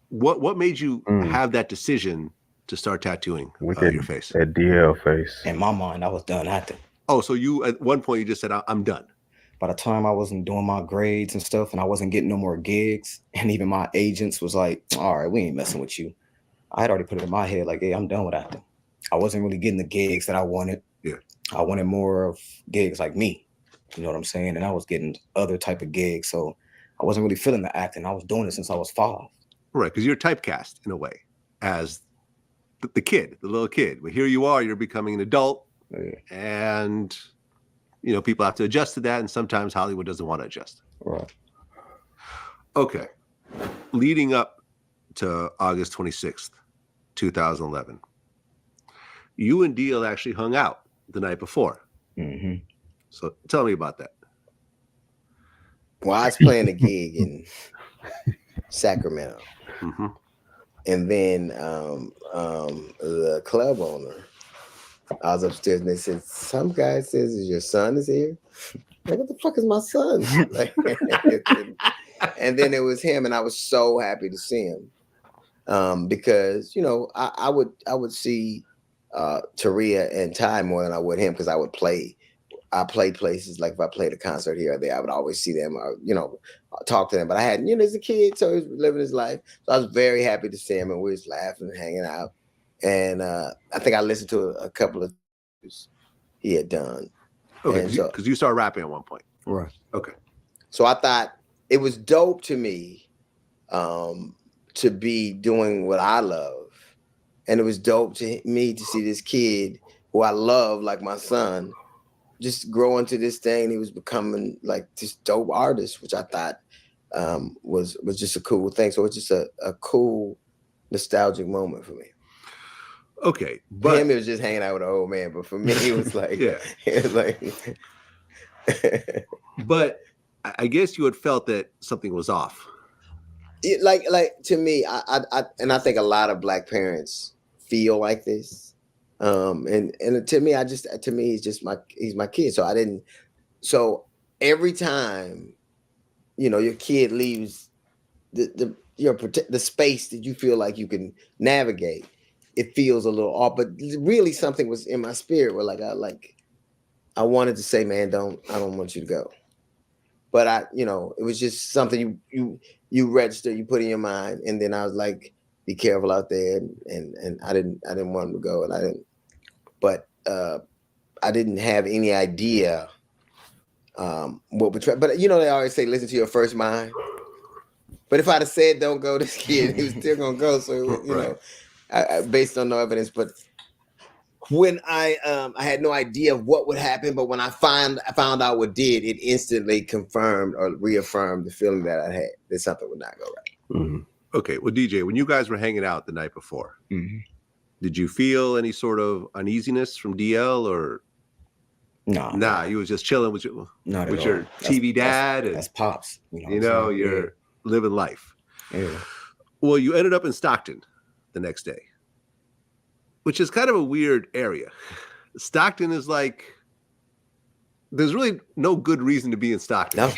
what made you have that decision to start tattooing With your face? That DL face. In my mind, I was done acting. Oh, so you at one point you just said, I'm done. By the time I wasn't doing my grades and stuff and I wasn't getting no more gigs, and even my agents was like, all right, we ain't messing with you. I had already put it in my head like, hey, I'm done with acting. I wasn't really getting the gigs that I wanted. Yeah. I wanted more of gigs like me. You know what I'm saying? And I was getting other type of gigs. So I wasn't really feeling the acting. I was doing it since I was 5. Right, because you're typecast in a way as the kid, the little kid. But here you are, you're becoming an adult, and people have to adjust to that, and sometimes Hollywood doesn't want to adjust. Right. Okay, leading up to August 26th, 2011, you and DL actually hung out the night before. Mm-hmm. So tell me about that. Well, I was playing a gig in Sacramento. Mm-hmm. And then the club owner, I was upstairs and they said, some guy says, is your son is here? Like, what the fuck is my son? Like, and then it was him, and I was so happy to see him. Because, I would see Taria and Ty more than I would him, because I played places, like if I played a concert here or there, I would always see them, talk to them. But I had, as a kid, so he was living his life. So I was very happy to see him, and we was laughing and hanging out. And I think I listened to a couple of he had done. Okay, because you started rapping at one point. Right. Okay. So I thought it was dope to me to be doing what I love. And it was dope to me to see this kid who I love, like my son, just grow into this thing. He was becoming like this dope artist, which I thought was just a cool thing. So it's just a cool, nostalgic moment for me. Okay, but for him, it was just hanging out with an old man. But for me, it was like, yeah, it was like. But I guess you had felt that something was off. Like to me, I think a lot of Black parents feel like this. And to me, he's my kid. So every time, your kid leaves the space that you feel like you can navigate, it feels a little off. But really, something was in my spirit where I wanted to say, man, I don't want you to go. But it was just something you register, you put in your mind, and then I was like, be careful out there, and I didn't want him to go, and I didn't. But I didn't have any idea what would try. But they always say, listen to your first mind. But if I'd have said, don't go, this kid, he was still gonna go. So I based on no evidence. But when I had no idea of what would happen, but when I found out what did, it instantly confirmed or reaffirmed the feeling that I had that something would not go right. Mm-hmm. Okay, well, DJ, when you guys were hanging out the night before. Mm-hmm. Did you feel any sort of uneasiness from DL, or Nah, you was just chilling with your Not with at your all. TV dad, That's pops. you're living life. Yeah. Well, you ended up in Stockton the next day, which is kind of a weird area. Stockton is like, there's really no good reason to be in Stockton,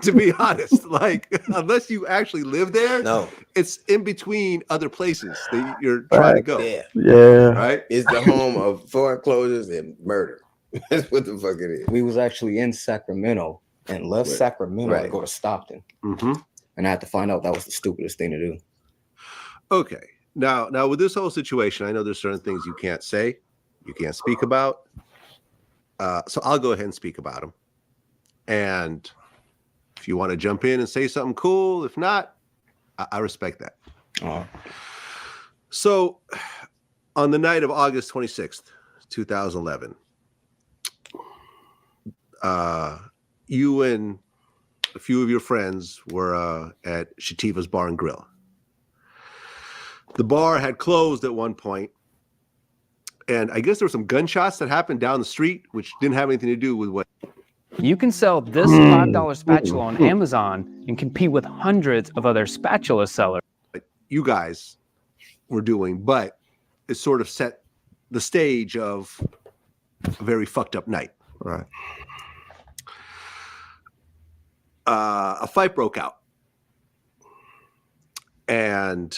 to be honest. Like, unless you actually live there, it's in between other places that you're trying to go. Yeah. Right? It's the home of foreclosures and murder. That's what the fuck it is. We was actually in Sacramento and left Sacramento to go to Stockton. Mm-hmm. And I had to find out that was the stupidest thing to do. Okay. Now with this whole situation, I know there's certain things you can't say, you can't speak about. So I'll go ahead and speak about them. And if you want to jump in and say something cool, if not, I respect that. So on the night of August 26th, 2011, you and a few of your friends were at Shativa's Bar and Grill. The bar had closed at one point, and I guess there were some gunshots that happened down the street, which didn't have anything to do with what. You can sell this $5 spatula on Amazon and compete with hundreds of other spatula sellers. You guys were doing, but it sort of set the stage of a very fucked up night. Right. A fight broke out, and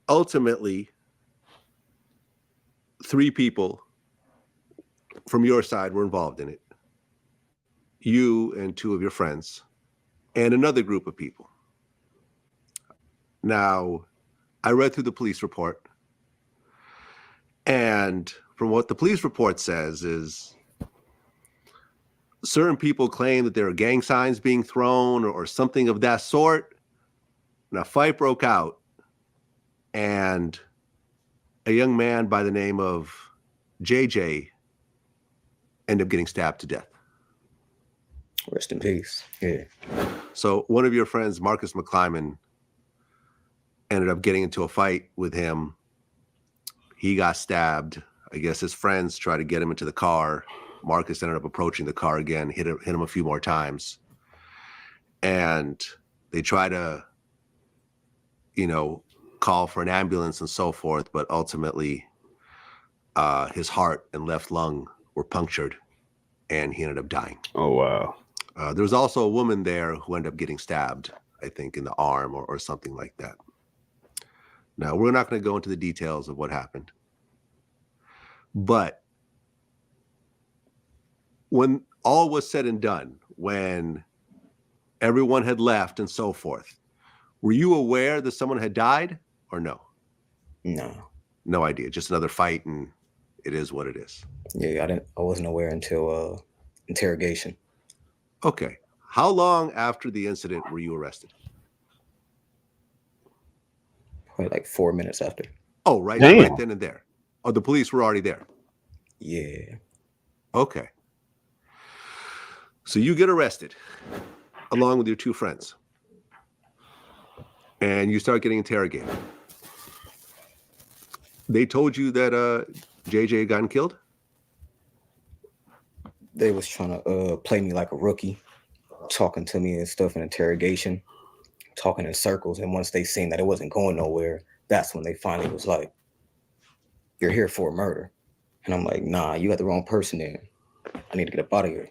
ultimately 3 people from your side were involved in it. You and 2 of your friends and another group of people. Now, I read through the police report, and from what the police report says is certain people claim that there are gang signs being thrown or something of that sort. And a fight broke out, and a young man by the name of JJ ended up getting stabbed to death. Rest in peace. Yeah. So one of your friends, Marcus McClyman, ended up getting into a fight with him. He got stabbed. I guess his friends tried to get him into the car. Marcus ended up approaching the car again, hit him a few more times. And they try to, call for an ambulance and so forth, but ultimately his heart and left lung were punctured and he ended up dying. Oh, wow. There was also a woman there who ended up getting stabbed, I think, in the arm or something like that. Now, we're not going to go into the details of what happened. But when all was said and done, when everyone had left and so forth, were you aware that someone had died or no? No. No idea. Just another fight, and it is what it is. Yeah, I wasn't aware until interrogation. Okay. How long after the incident were you arrested? Probably like 4 minutes after. Oh, right then and there. Oh, the police were already there. Yeah. Okay. So you get arrested along with your 2 friends. And you start getting interrogated. They told you that JJ had gotten killed? They was trying to play me like a rookie, talking to me and stuff in interrogation, talking in circles. And once they seen that it wasn't going nowhere, that's when they finally was like, "You're here for a murder." And I'm like, "Nah, you got the wrong person in. I need to get up out of here."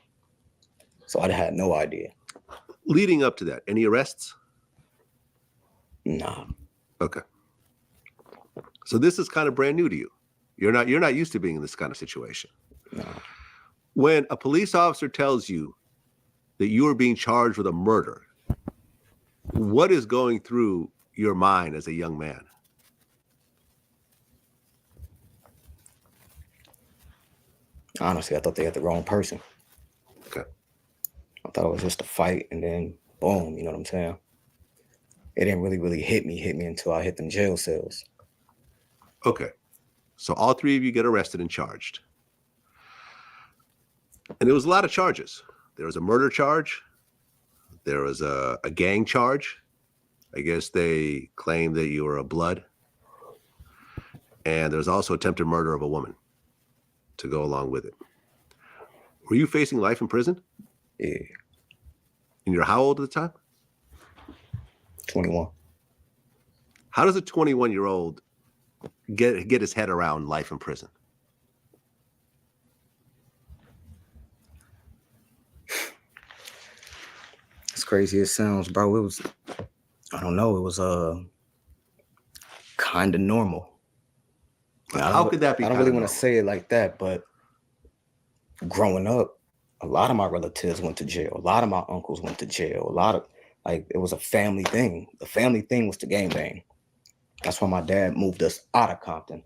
So I had no idea. Leading up to that, any arrests? Nah. Okay. So this is kind of brand new to you. You're not used to being in this kind of situation. No. When a police officer tells you that you are being charged with a murder, what is going through your mind as a young man? Honestly, I thought they had the wrong person. Okay. I thought it was just a fight and then boom, you know what I'm saying? It didn't really hit me until I hit them jail cells. Okay. So all 3 of you get arrested and charged. And there was a lot of charges. There was a murder charge. There was a gang charge. I guess they claimed that you were a blood. And there was also attempted murder of a woman. to go along with it. Were you facing life in prison? Yeah, And you're how old at the time? 21. How does a 21-year-old get his head around life in prison? As crazy as it sounds, bro, it was, I don't know, it was kind of normal. How could that be? I don't really want to say it like that, but growing up, a lot of my relatives went to jail. A lot of my uncles went to jail. A lot of, like, it was a family thing. The family thing was the gang bang. That's why my dad moved us out of Compton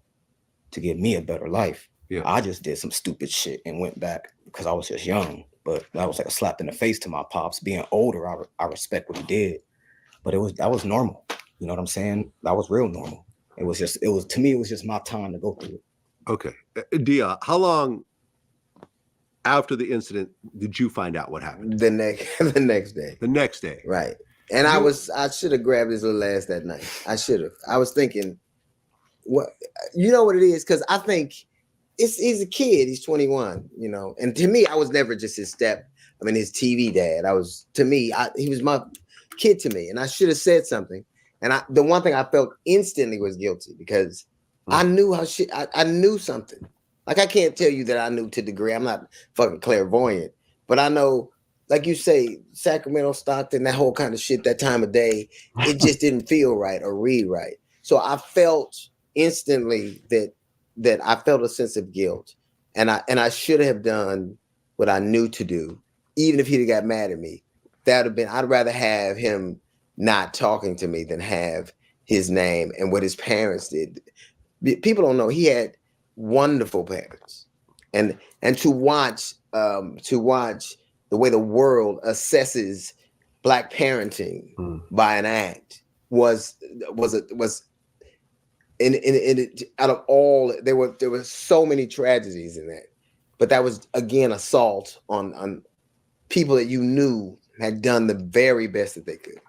to give me a better life. Yeah. I just did some stupid shit and went back because I was just young. But that was like a slap in the face to my pops. Being older, I respect what he did. But that was normal. You know what I'm saying? That was real normal. To me, it was just my time to go through it. Okay. Dia, how long after the incident did you find out what happened? The next day. The next day. Right. And I should have grabbed his little ass that night. I should have. I was thinking, what, you know what it is? Because I think he's a kid. He's 21, you know. And to me, I was never just his his TV dad. He was my kid to me. And I should have said something. And the one thing I felt instantly was guilty because I knew I knew something. Like, I can't tell you that I knew to the degree. I'm not fucking clairvoyant, but I know, like you say, Sacramento, Stockton, that whole kind of shit, that time of day, it just didn't feel right or read right. So I felt instantly that I felt a sense of guilt, and I should have done what I knew to do, even if he'd have got mad at me. That would have been. I'd rather have him not talking to me than have his name and what his parents did. People don't know he had wonderful parents, and to watch the way the world assesses Black parenting by an act was out of all, there were so many tragedies in that, but that was again assault on people that you knew had done the very best that they could.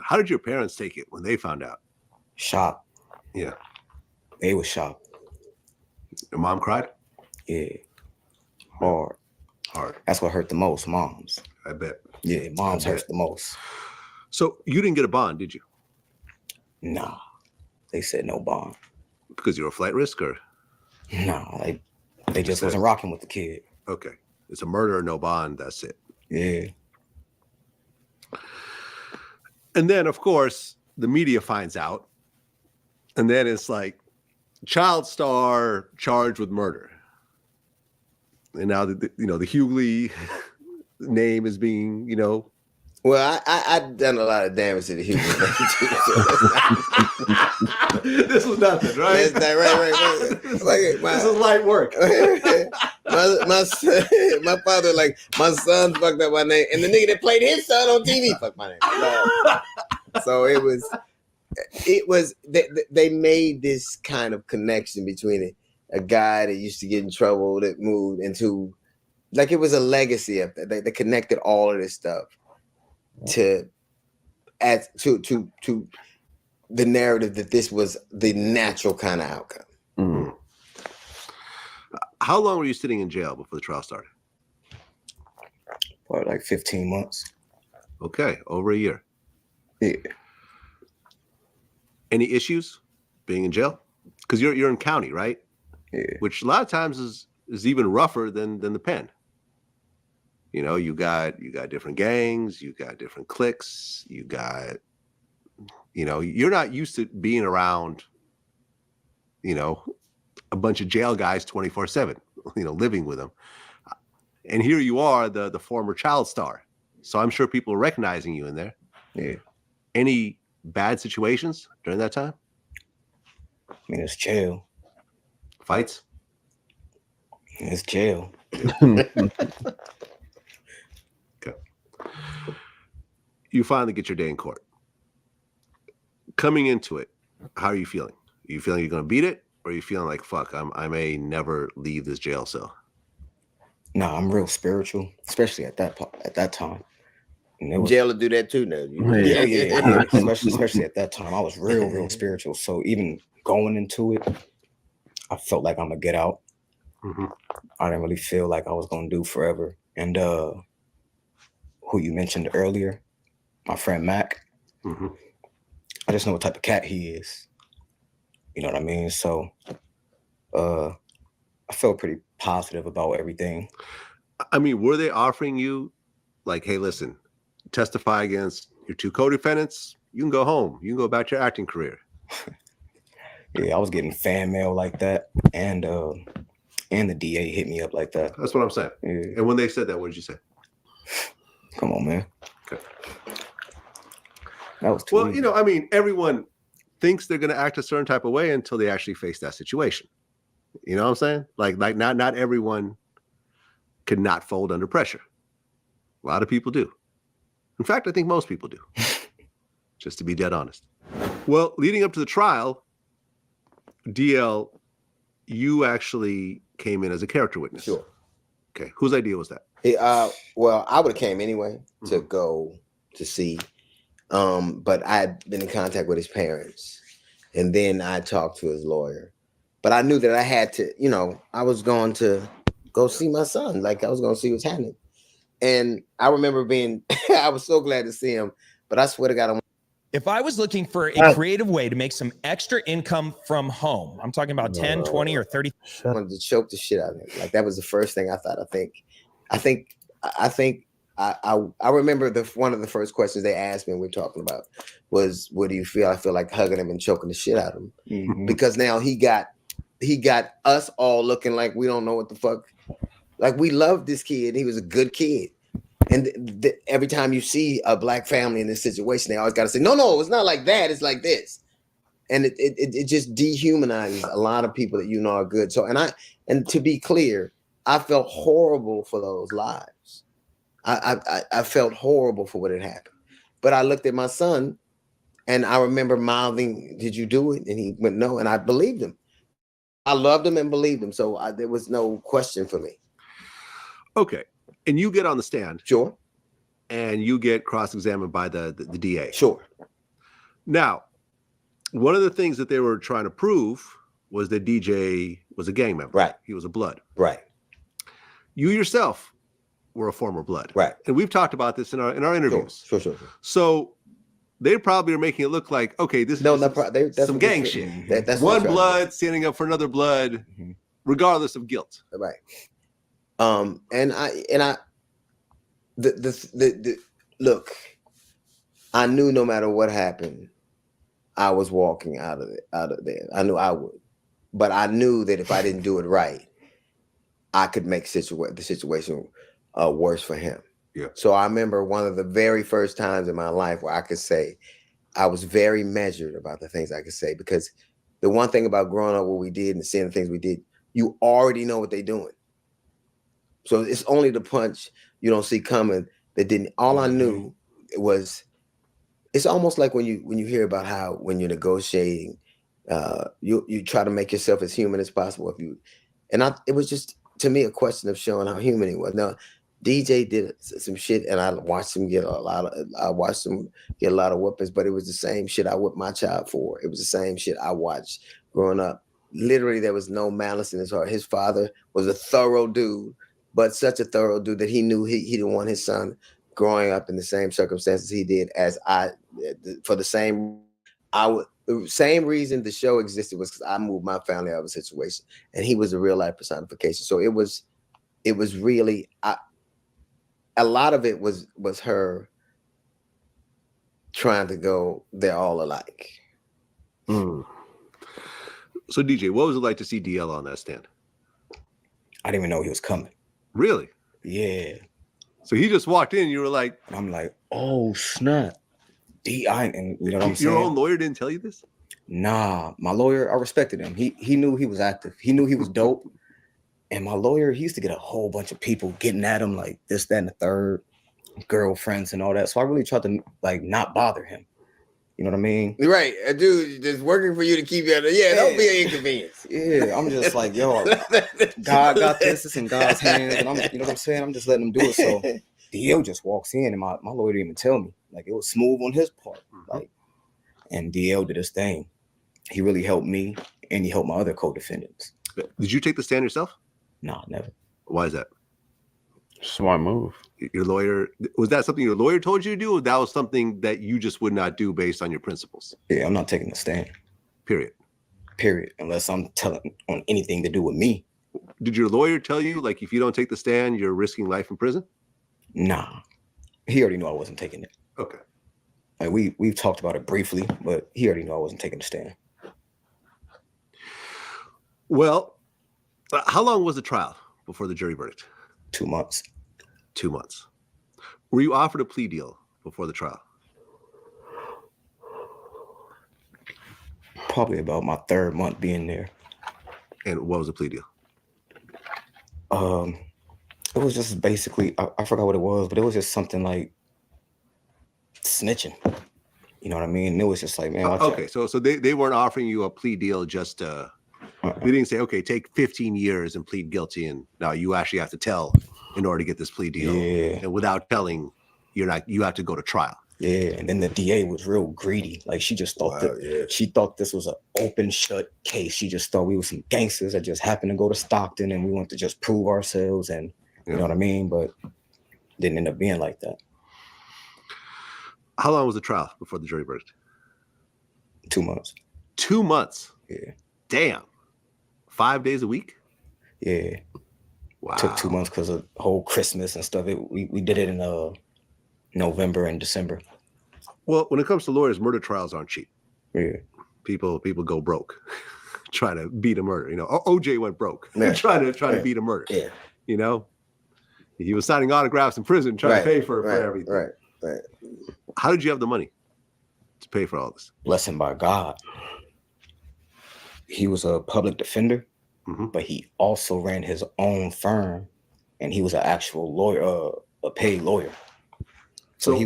How did your parents take it when they found out? Shocked. Yeah. They were shocked. Your mom cried? Yeah. Hard. That's what hurt the most, moms. I bet. Yeah, moms hurt the most. So you didn't get a bond, did you? Nah. They said no bond. Because you were a flight risk, or? Nah, they just wasn't rocking with the kid. Okay. It's a murder, no bond, that's it. Yeah. And then, of course, the media finds out. And then it's like, child star charged with murder. And now, the Hughley name is being, Well, I've done a lot of damage to the Hughley name, too. This was nothing, right? Right. This is light work. My father, my son fucked up my name, and the nigga that played his son on TV fucked my name. So it was they made this kind of connection between a guy that used to get in trouble that moved into, like, it was a legacy of that. They connected all of this stuff to the narrative that this was the natural kind of outcome. Mm-hmm. How long were you sitting in jail before the trial started? For like 15 months. Okay, over a year. Yeah. Any issues being in jail? Because you're in county, right? Yeah. Which a lot of times is even rougher than the pen. You got different gangs, you got different cliques, you got, you're not used to being around, a bunch of jail guys 24/7, living with them. And here you are, the former child star. So I'm sure people are recognizing you in there. Yeah. Any bad situations during that time? I mean, it's jail. Fights? It's jail. Okay. You finally get your day in court. Coming into it, how are you feeling? Are you feeling you're going to beat it? Or are you feeling like, fuck, I may never leave this jail cell? No, I'm real spiritual, especially at that time. Jail will do that too now. Yeah. especially at that time, I was real spiritual. So even going into it, I felt like I'm gonna get out. I didn't really feel like I was gonna do forever. And who you mentioned earlier, my friend Mac, I just know what type of cat he is. You know what I mean? So I felt pretty positive about everything. I mean, were they offering you like, hey, listen, testify against your 2 co-defendants, you can go home, you can go back to your acting career? Yeah, I was getting fan mail like that, and the DA hit me up like that. That's what I'm saying. Yeah. And when they said that, what did you say? Come on, man. Okay. That was too Well, easy. you know, I mean, everyone thinks they're going to act a certain type of way until they actually face that situation. You know what I'm saying? Like not everyone can not fold under pressure. A lot of people do. In fact, I think most people do. Just to be dead honest. Well, leading up to the trial, DL, you actually came in as a character witness. Sure. Okay. Whose idea was that? Well, I would have came anyway to go to see. But I had been in contact with his parents, and then I talked to his lawyer. But I knew that I had to, you know, I was going to go see my son. Like, I was going to see what's happening. And I remember being, I was so glad to see him, but I swear to God, if I was looking for a creative way to make some extra income from home, I'm talking about 10, 20, or 30. I wanted to choke the shit out of him. Like, that was the first thing I thought. I remember one of the first questions they asked me when we were talking about was, what do you feel? I feel like hugging him and choking the shit out of him. Because now he got us all looking like we don't know what the fuck. Like, we loved this kid. He was a good kid. And every time you see a black family in this situation, they always got to say, no, it's not like that. It's like this. And it just dehumanizes a lot of people that you know are good. So, and to be clear, I felt horrible for those lives. I felt horrible for what had happened. But I looked at my son, and I remember mouthing, "Did you do it?" And he went, "No," and I believed him. I loved him and believed him, so there was no question for me. Okay, and you get on the stand. Sure. And you get cross-examined by the DA. Sure. Now, one of the things that they were trying to prove was that DJ was a gang member. Right. He was a Blood. Right. You yourself were a former Blood. Right. And we've talked about this in our interviews. Sure. So they probably are making it look like, okay, this is some gang shit. That's one Blood standing up for another Blood, regardless of guilt. Right. Look, I knew no matter what happened, I was walking out of there. I knew I would, but I knew that if I didn't do it right, I could make the situation worse for him. Yeah. So I remember one of the very first times in my life where I could say I was very measured about the things I could say, because the one thing about growing up, what we did and seeing the things we did, you already know what they're doing. So it's only the punch you don't see coming that didn't. All I knew was, it's almost like when you hear about how when you're negotiating, you try to make yourself as human as possible. It was just, to me, a question of showing how human he was. Now, DJ did some shit, and I watched him get a lot of whoopings, but it was the same shit I whipped my child for. It was the same shit I watched growing up. Literally, there was no malice in his heart. His father was a thorough dude, but such a thorough dude that he knew he didn't want his son growing up in the same circumstances he did as I, for the same reason the show existed was because I moved my family out of a situation, and he was a real life personification. So it was really, a lot of it was her trying to go, they're all alike. So DJ, what was it like to see DL on that stand? I didn't even know he was coming. Really? Yeah. So he just walked in, you were like, I'm like, oh snap. And you know what I'm saying? Your own lawyer didn't tell you this? Nah, my lawyer, I respected him. He knew he was active. He knew he was dope. And my lawyer, he used to get a whole bunch of people getting at him, like this, that, and the third, girlfriends and all that. So I really tried to like not bother him. You know what I mean? Right. A dude just working for you to keep you out of, don't be an inconvenience. Yeah, I'm just like, yo, God got this. It's in God's hands. And you know what I'm saying? I'm just letting him do it. So DL just walks in, and my lawyer didn't even tell me. Like, it was smooth on his part. Like, and DL did his thing. He really helped me, and he helped my other co-defendants. Did you take the stand yourself? No, never. Why is that? Smart move. Your lawyer, was that something your lawyer told you to do, or that was something that you just would not do based on your principles? Yeah, I'm not taking the stand. Period. Unless I'm telling on anything to do with me. Did your lawyer tell you, like, if you don't take the stand, you're risking life in prison? Nah. He already knew I wasn't taking it. Okay. Like we've talked about it briefly, but he already knew I wasn't taking the stand. Well, how long was the trial before the jury verdict? 2 months. 2 months. Were you offered a plea deal before the trial? Probably about my 3rd month being there. And what was the plea deal? It was just basically, I forgot what it was, but it was just something like snitching. You know what I mean? It was just like, man. Okay, so they weren't offering you a plea deal just they didn't say, okay, take 15 years and plead guilty, and now you actually have to tell in order to get this plea deal. Yeah. And without telling, you have to go to trial. Yeah, and then the DA was real greedy. Like she just thought she thought this was an open shut case. She just thought we were some gangsters that just happened to go to Stockton and we wanted to just prove ourselves, and you know what I mean? But didn't end up being like that. How long was the trial before the jury verdict? 2 months. 2 months? Yeah. Damn. 5 days a week? Yeah. Wow. Took 2 months because of whole Christmas and stuff. We did it in November and December. Well, when it comes to lawyers, murder trials aren't cheap. Yeah. People go broke trying to beat a murder. You know, OJ went broke trying to beat a murder. Yeah. You know, he was signing autographs in prison trying to pay for everything. Right. How did you have the money to pay for all this? Blessing by God. He was a public defender, Mm-hmm. but he also ran his own firm, and he was an actual lawyer, a paid lawyer. So he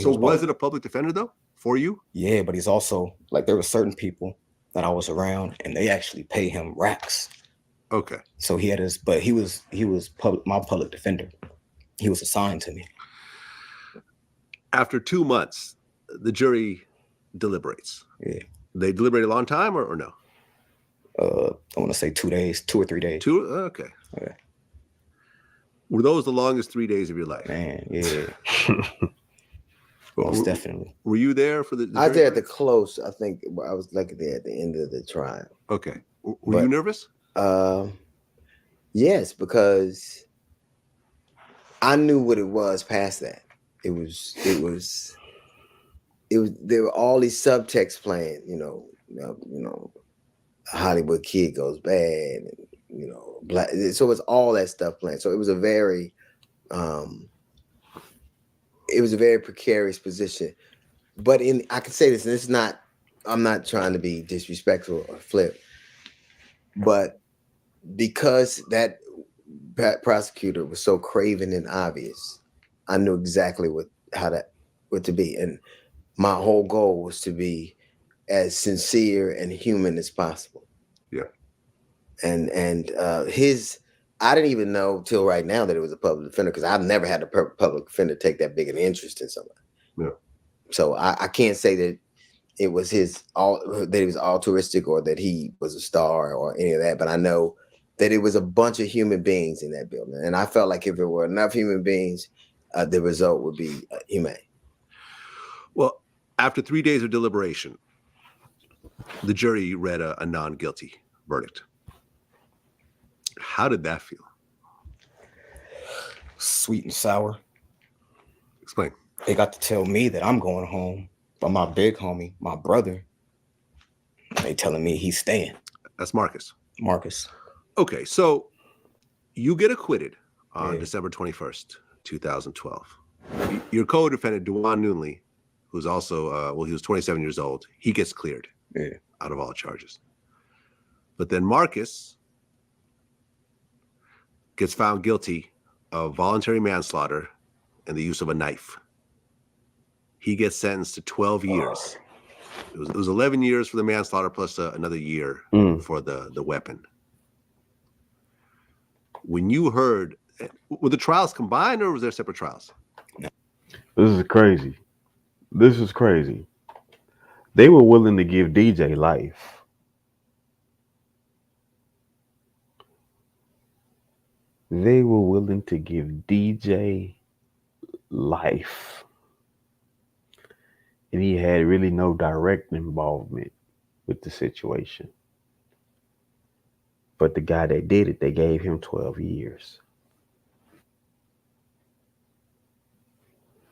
was it a public defender though for you? Yeah, but he's also like, there were certain people that I was around, and they actually pay him racks. Okay. So he had he was my public defender. He was assigned to me. After 2 months, the jury deliberates. Yeah. They deliberate a long time or no? I want to say 2 days, 2 or 3 days. Okay. Okay. Were those the longest 3 days of your life? Man, yeah. Most definitely. Were you there for the I was there at the close. I think I was like there at the end of the trial. Okay. Were you nervous? Yes, because I knew what it was past that. It was there were all these subtexts playing, you know, Hollywood kid goes bad, and you know, black. So it was all that stuff playing. So it was a very precarious position. But I can say this, and it's not, I'm not trying to be disrespectful or flip, but because that prosecutor was so craven and obvious, I knew exactly what to be. And my whole goal was to be as sincere and human as possible. Yeah. And I didn't even know till right now that it was a public defender, because I've never had a public defender take that big an interest in somebody. Yeah. So I can't say that it was that he was altruistic or that he was a star or any of that, but I know that it was a bunch of human beings in that building. And I felt like if there were enough human beings, the result would be humane. Well, after 3 days of deliberation, the jury read a non-guilty verdict. How did that feel? Sweet and sour. Explain. They got to tell me that I'm going home, but my big homie, my brother, they telling me he's staying. That's Marcus. Marcus. Okay, so you get acquitted on December 21st, 2012. Your co-defendant, Dewan Noonley, who's also, he was 27 years old, he gets cleared out of all charges. But then Marcus gets found guilty of voluntary manslaughter and the use of a knife. He gets sentenced to 12 years. It was 11 years for the manslaughter plus another year for the weapon. When you heard, were the trials combined or was there separate trials? This is crazy. They were willing to give DJ life. they were willing to give DJ life. And he had really no direct involvement with the situation. But the guy that did it, they gave him 12 years.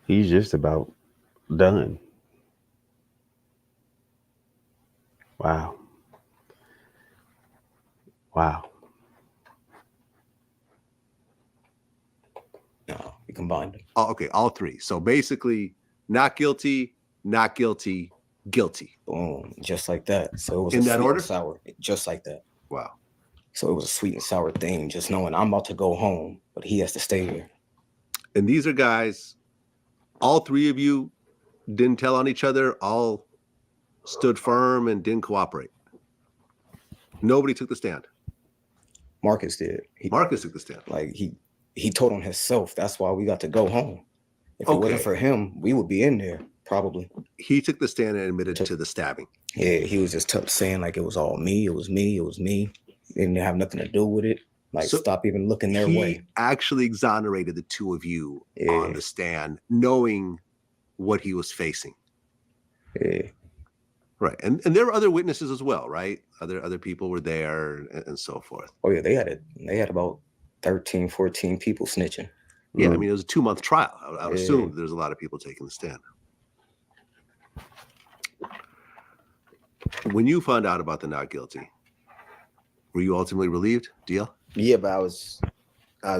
He's just about done. Wow. Wow. No, we combined them. Oh, okay, all three. So basically, not guilty, guilty. Boom, just like that. So it was In a that sweet order? and sour, just like that. Wow. So it was a sweet and sour thing, just knowing I'm about to go home, but he has to stay here. And these are guys, all three of you didn't tell on each other, all stood firm and didn't cooperate. Nobody took the stand. Marcus did. Marcus took the stand. Like he told on himself. That's why we got to go home. If it Okay. wasn't for him, we would be in there probably. He took the stand and admitted to the stabbing. Yeah, he was just saying like it was all me. It was me. It was me. Didn't have nothing to do with it. Like So stop even looking their he way. actually exonerated the two of you Yeah. on the stand, knowing what he was facing. Yeah. Right. And there were other witnesses as well, right? Other people were there and so forth. Oh yeah, they had about 13, 14 people snitching. Yeah, I mean, it was a 2-month trial. I would Yeah. assume there's a lot of people taking the stand. When you found out about the not guilty, were you ultimately relieved, DL? Yeah, but I was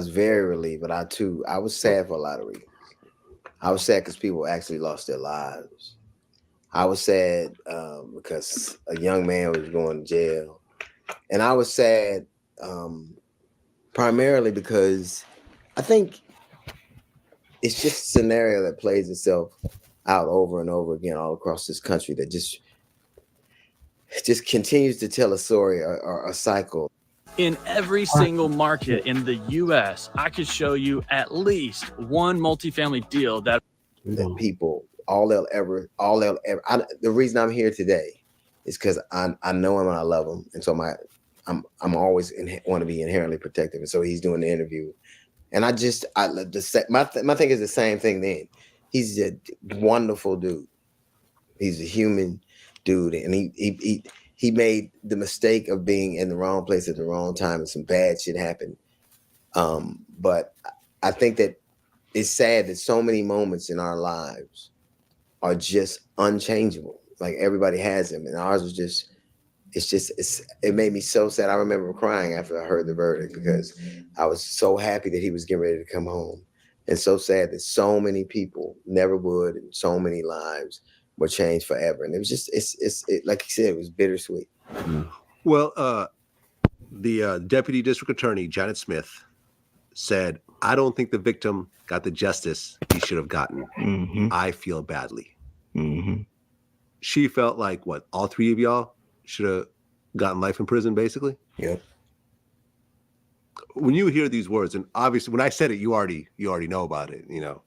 very relieved, but I was sad for a lot of reasons. I was sad because people actually lost their lives. I was sad because a young man was going to jail. And I was sad primarily because I think it's just a scenario that plays itself out over and over again all across this country that just continues to tell a story or a cycle. In every single market in the U.S., I could show you at least one multifamily deal that people, the reason I'm here today is because I know him and I love him. And so I'm always want to be inherently protective. And so he's doing the interview. And my thing is the same thing then. He's a wonderful dude. He's a human dude. And he made the mistake of being in the wrong place at the wrong time and some bad shit happened. But I think that it's sad that so many moments in our lives are just unchangeable. Like everybody has them. And ours was it made me so sad. I remember crying after I heard the verdict because I was so happy that he was getting ready to come home. And so sad that so many people never would, and so many lives were changed forever. And it was just, like you said, it was bittersweet. Well, the Deputy District Attorney, Janet Smith, said, I don't think the victim got the justice he should have gotten. Mm-hmm. I feel badly. Mm-hmm. She felt like, all three of y'all should have gotten life in prison, basically? Yep. When you hear these words, and obviously when I said it, you already know about it, you know.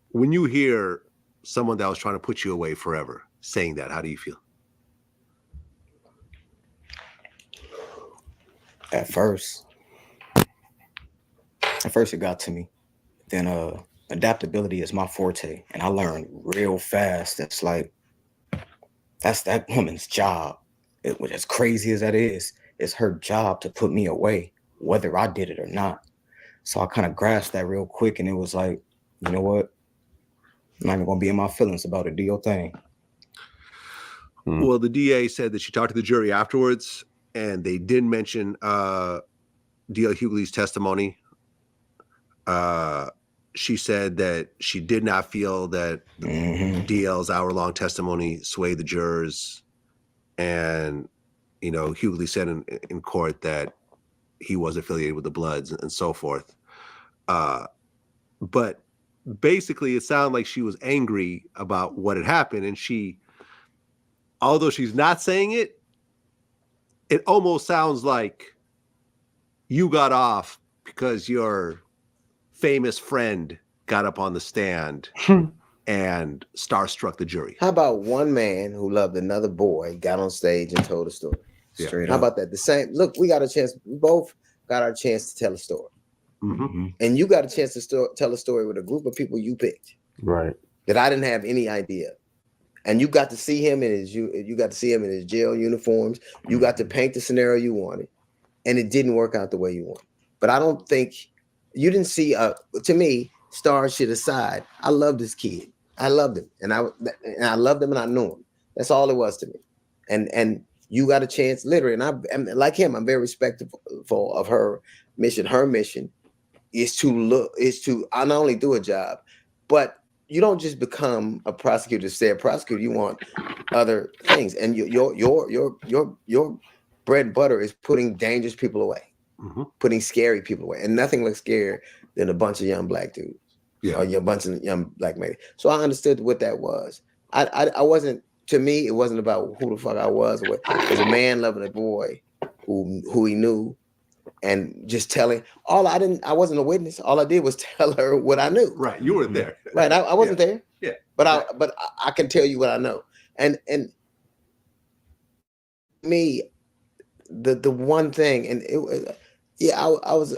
When you hear someone that was trying to put you away forever saying that, how do you feel? At first it got to me. Then adaptability is my forte, and I learned real fast. It's like that's that woman's job. As crazy as that is, it's her job to put me away, whether I did it or not. So I kind of grasped that real quick, and it was like, you know what? I'm not even gonna be in my feelings about it. Do your thing. Well, the DA said that she talked to the jury afterwards, and they did mention D.L. Hughley's testimony. She said that she did not feel that DL's hour-long testimony swayed the jurors. And, you know, Hughley said in court that he was affiliated with the Bloods and so forth. But basically, it sounded like she was angry about what had happened. And she, although she's not saying it, it almost sounds like you got off because your famous friend got up on the stand and starstruck the jury. How about one man who loved another boy got on stage and told a story? Straight How up. about that? The same. Look, we both got our chance to tell a story. And you got a chance to tell a story with a group of people you picked. Right. That I didn't have any idea. And you got to see him in his jail uniforms. You got to paint the scenario you wanted, and it didn't work out the way you wanted. But I don't think you didn't see. To me, star shit aside, I loved this kid. I loved him, and I loved him, and I knew him. That's all it was to me. And you got a chance, literally. And I'm like him. I'm very respectful of her mission. Her mission is to not only do a job, but you don't just become a prosecutor to stay a prosecutor. You want other things, and your bread and butter is putting dangerous people away, putting scary people away, and nothing looks scarier than a bunch of young black dudes, or a bunch of young black men. So I understood what that was. I wasn't. To me, it wasn't about who the fuck I was. It was a man loving a boy who he knew, and just telling. I wasn't a witness. All I did was tell her what I knew. Right, you weren't there. Right, I wasn't there. Yeah, but I can tell you what I know. And me, the one thing, and it was, I was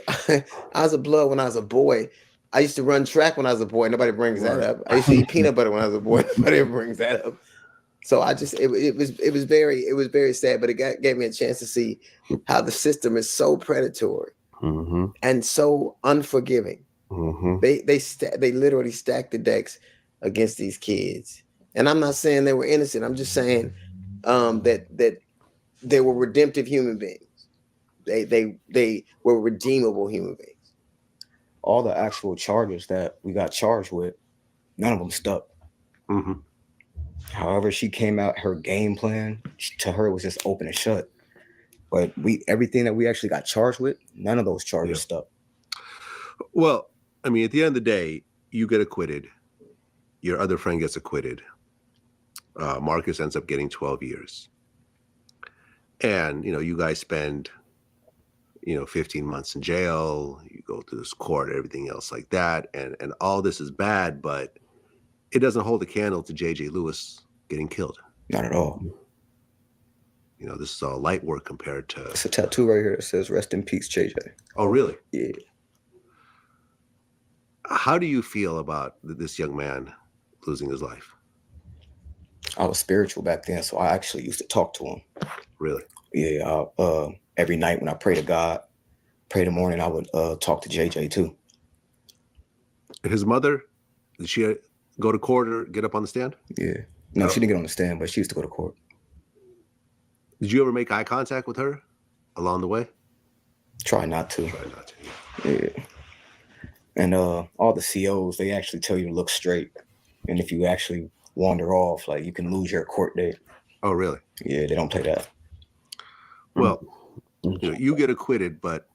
I was a blood when I was a boy. I used to run track when I was a boy. Nobody brings that up. I used to eat peanut butter when I was a boy. Nobody ever brings that up. So I just it was very sad, but it gave me a chance to see how the system is so predatory and so unforgiving. They literally stacked the decks against these kids, and I'm not saying they were innocent. I'm just saying that they were redemptive human beings. They were redeemable human beings. All the actual charges that we got charged with, none of them stuck. However she came out, her game plan to her was just open and shut. But everything that we actually got charged with, none of those charges stuck. Well, I mean, at the end of the day, you get acquitted. Your other friend gets acquitted. Marcus ends up getting 12 years. And, you guys spend, 15 months in jail. You go to this court, everything else like that. And all this is bad, but it doesn't hold a candle to J.J. Lewis getting killed. Not at all. This is all light work compared to... It's a tattoo right here that says, "Rest in peace, JJ." Oh, really? Yeah. How do you feel about this young man losing his life? I was spiritual back then, so I actually used to talk to him. Really? Yeah. Every night when I pray to God, pray in the morning, I would talk to JJ too. His mother, did she go to court or get up on the stand? Yeah. No, she didn't get on the stand, but she used to go to court. Did you ever make eye contact with her along the way? Try not to. Yeah. And all the COs, they actually tell you to look straight. And if you actually wander off, like, you can lose your court date. Oh, really? Yeah, they don't play that. Well, you get acquitted, but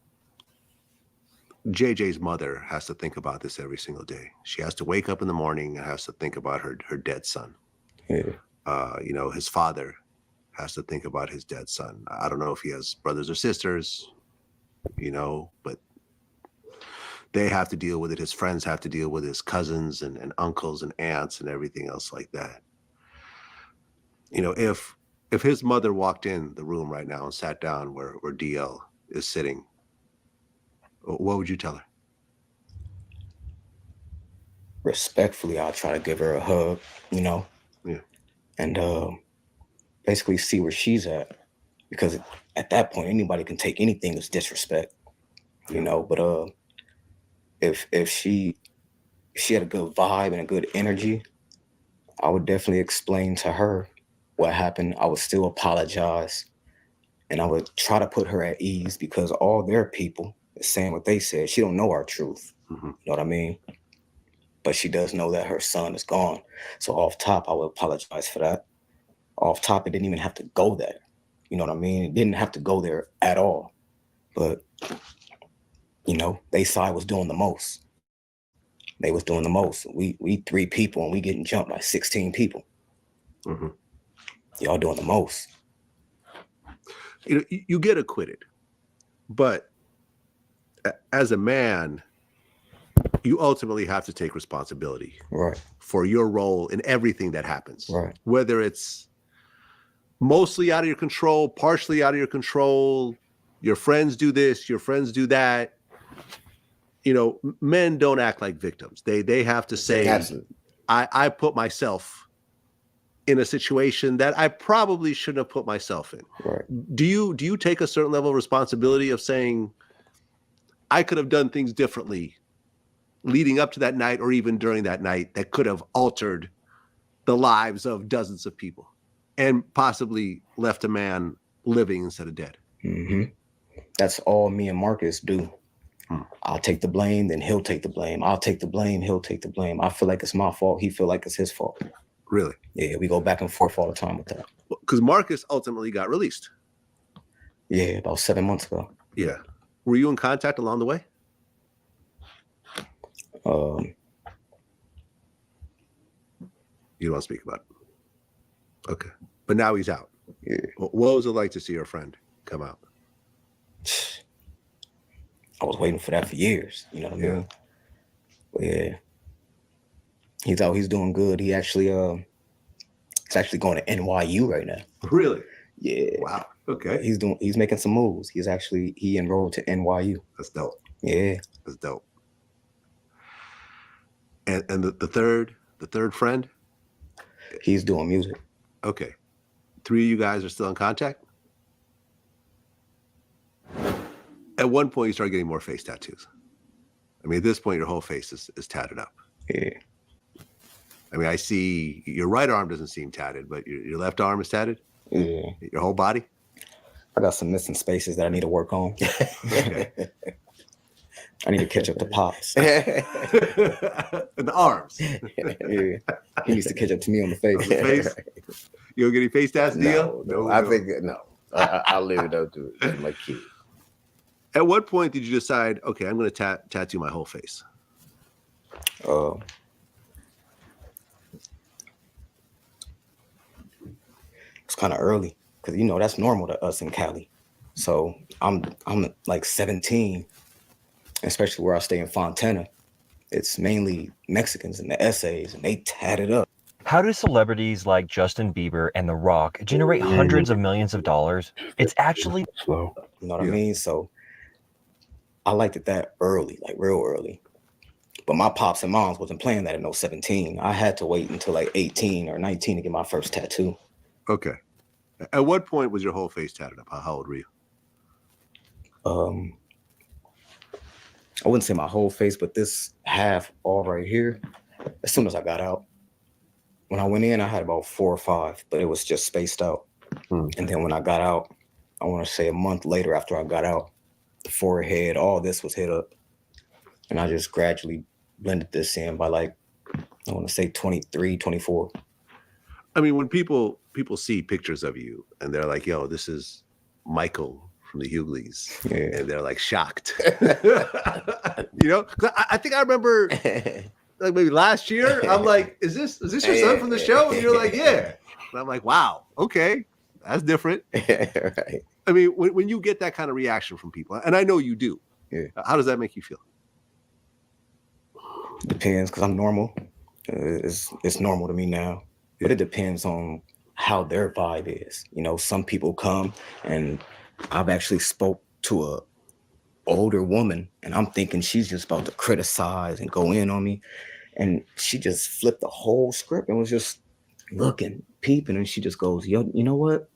JJ's mother has to think about this every single day. She has to wake up in the morning and has to think about her dead son. Yeah. His father has to think about his dead son. I don't know if he has brothers or sisters, but they have to deal with it. His friends have to deal with his cousins and uncles and aunts and everything else like that. If his mother walked in the room right now and sat down where DL is sitting, what would you tell her? Respectfully, I'll try to give her a hug, Yeah. and basically see where she's at, because at that point, anybody can take anything as disrespect, but if she had a good vibe and a good energy, I would definitely explain to her what happened. I would still apologize, and I would try to put her at ease, because all their people is saying what they said. She don't know our truth. You know what I mean? But she does know that her son is gone. So off top, I would apologize for that. Off top, it didn't even have to go there. You know what I mean? It didn't have to go there at all. But, they side was doing the most. They was doing the most. We 3 people, and we getting jumped by 16 people. Y'all doing the most. You get acquitted, but as a man, you ultimately have to take responsibility for your role in everything that happens. Right. Whether it's mostly out of your control, partially out of your control, your friends do this, your friends do that. men don't act like victims. They have to say, Absolutely. I put myself in a situation that I probably shouldn't have put myself in. Right. Do you take a certain level of responsibility of saying, I could have done things differently leading up to that night or even during that night that could have altered the lives of dozens of people and possibly left a man living instead of dead? Mm-hmm. That's all me and Marcus do. I'll take the blame, then he'll take the blame. I'll take the blame, he'll take the blame. I feel like it's my fault. He feel like it's his fault. Really? Yeah, we go back and forth all the time with that. Because Marcus ultimately got released. Yeah, about 7 months ago. Yeah. Were you in contact along the way? Um, You don't want to speak about it. Okay. But now he's out. Yeah. What was it like to see your friend come out? I was waiting for that for years. You know what I mean? But yeah. He's out. He's doing good. He actually, he's actually going to NYU right now. Really? Yeah. Wow. Okay. He's making some moves. He enrolled to NYU. That's dope. Yeah. That's dope. And the third friend? He's doing music. Okay. 3 of you guys are still in contact? At one point, you start getting more face tattoos. I mean, at this point, your whole face is tatted up. Yeah. I mean, I see your right arm doesn't seem tatted, but your left arm is tatted? Yeah. Your whole body? I got some missing spaces that I need to work on. Okay. I need to catch up to Pops. And the arms. Yeah. He needs to catch up to me on the face. On the face? You don't get any face tats, Neil? No. I think no. I'll leave it up to my kid. At what point did you decide, okay, I'm going to tattoo my whole face? It's kind of early because that's normal to us in Cali. So I'm like 17, especially where I stay in Fontana. It's mainly Mexicans in the essays, and they tat it up. How do celebrities like Justin Bieber and The Rock generate hundreds of millions of dollars? It's actually slow. You know what I mean? So I liked it that early, like real early. But my pops and moms wasn't playing that at no 17. I had to wait until like 18 or 19 to get my first tattoo. Okay. At what point was your whole face tatted up? How old were you? I wouldn't say my whole face, but this half all right here, as soon as I got out. When I went in, I had about 4 or 5, but it was just spaced out. And then when I got out, I want to say a month later after I got out, the forehead, all this was hit up. And I just gradually blended this in by like, I want to say 23, 24. I mean, when people see pictures of you and they're like, yo, this is Michael from the Hughleys. Yeah. And they're like shocked. I think I remember like maybe last year, I'm like, is this your son from the show? And you're like, yeah. And I'm like, wow, okay, that's different. Right. I mean, when you get that kind of reaction from people, and I know you do, how does that make you feel? Depends, because I'm normal. It's normal to me now. But it depends on how their vibe is. Some people come, and I've actually spoke to a older woman, and I'm thinking she's just about to criticize and go in on me. And she just flipped the whole script and was just looking, peeping, and she just goes, yo, you know what?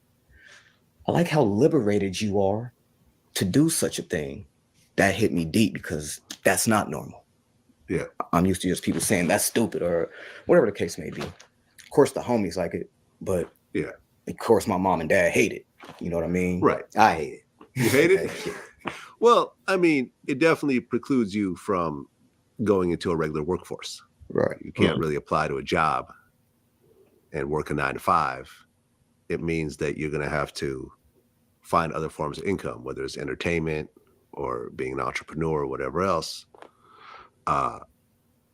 I like how liberated you are to do such a thing. That hit me deep because that's not normal. Yeah. I'm used to just people saying that's stupid or whatever the case may be. Of course, the homies like it, but yeah, of course, my mom and dad hate it. You know what I mean? Right. I hate it. You hate it? Well, I mean, it definitely precludes you from going into a regular workforce. Right. You can't really apply to a job and work a 9 to 5. It means that you're going to have to find other forms of income, whether it's entertainment or being an entrepreneur or whatever else.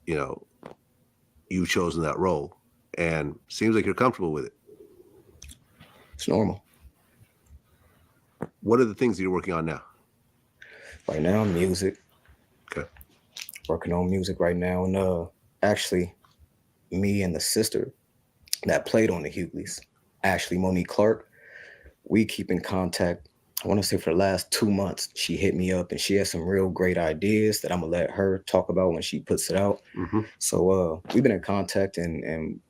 You've chosen that role and seems like you're comfortable with it. It's normal. What are the things that you're working on now? Right now, music. Okay. Working on music right now. And actually, me and the sister that played on the Hughleys, Ashley Monique Clark, we keep in contact I want to say for the last 2 months, she hit me up and she has some real great ideas that I'm gonna let her talk about when she puts it out. So we've been in contact and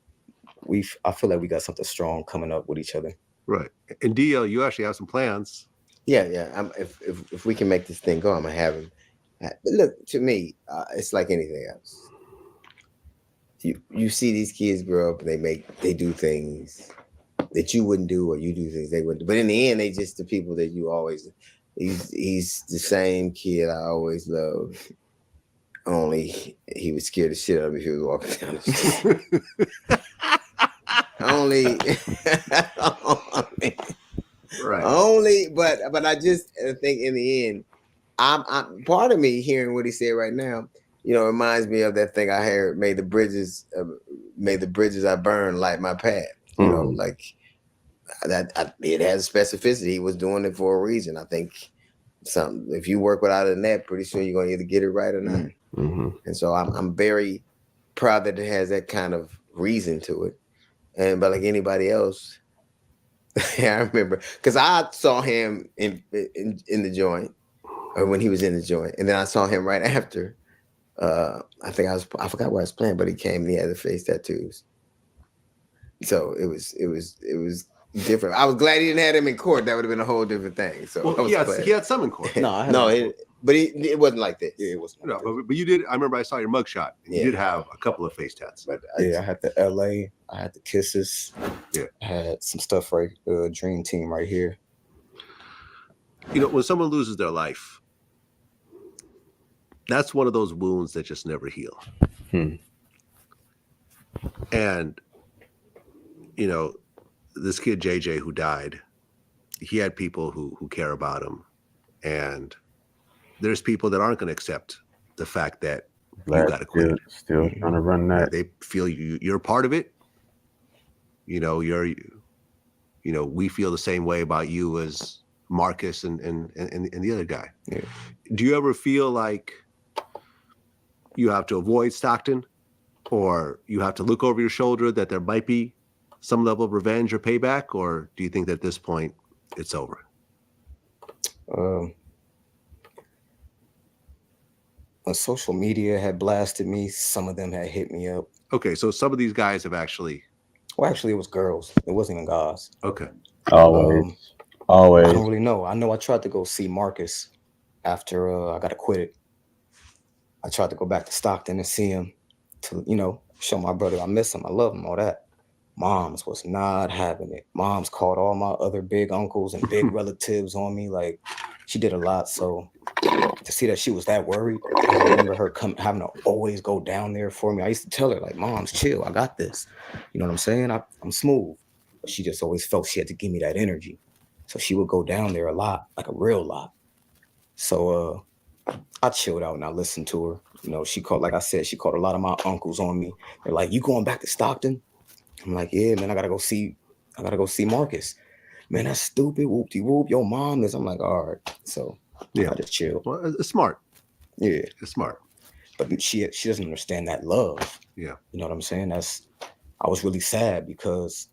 I feel like we got something strong coming up with each other. Right. And DL, you actually have some plans. Yeah. If we can make this thing go, I'm gonna have him. But look, to me, it's like anything else. You see these kids grow up and they do things that you wouldn't do, or you do things they wouldn't do. But in the end, they just the people that you always. He's the same kid I always loved. Only he would scare the shit out of me if he was walking down the street. But I just think in the end, I'm part of me hearing what he said right now. Reminds me of that thing I heard. May the bridges I burn light my path. Like that. It has specificity. He was doing it for a reason. I think if you work without a net, pretty soon you're gonna either get it right or not. And so I'm very proud that it has that kind of reason to it. But like anybody else, I remember because I saw him in the joint, or when he was in the joint, and then I saw him right after. I forgot where I was playing, but he came and he had the face tattoos. So it was different. I was glad he didn't have him in court. That would have been a whole different thing. So he had some in court. But it wasn't like this. Yeah, it wasn't. No, but you did. I remember I saw your mugshot. And you did have a couple of face tats. But I had the LA. I had the kisses. Yeah, I had some stuff right. Dream Team right here. When someone loses their life, that's one of those wounds that just never heal. And this kid JJ who died, he had people who care about him, and there's people that aren't going to accept the fact that you got to quit. Still trying to run that. They feel you're part of it. We feel the same way about you as Marcus and the other guy. Yeah. Do you ever feel like you have to avoid Stockton, or you have to look over your shoulder that there might be some level of revenge or payback, or do you think that at this point it's over? When social media had blasted me, some of them had hit me up. Okay, so some of these guys have actually... Well, actually, it was girls. It wasn't even guys. Okay. Always. I don't really know. I know I tried to go see Marcus after I got acquitted. I tried to go back to Stockton and see him to, show my brother I miss him. I love him, all that. Moms was not having it. Moms called all my other big uncles and big relatives on me. Like, she did a lot. So to see that she was that worried, I remember her having to always go down there for me. I used to tell her, like, Moms, chill. I got this. You know what I'm saying? I'm smooth. But she just always felt she had to give me that energy. So she would go down there a lot, like a real lot. So I chilled out and I listened to her. She called, like I said, she called a lot of my uncles on me. They're like, you going back to Stockton? I'm like, yeah, man, I gotta go see Marcus. Man, that's stupid. Whoop-de-whoop. Your mom is. I'm like, all right. So yeah, I just chill. Well, it's smart. Yeah. It's smart. But she doesn't understand that love. Yeah. You know what I'm saying? I was really sad because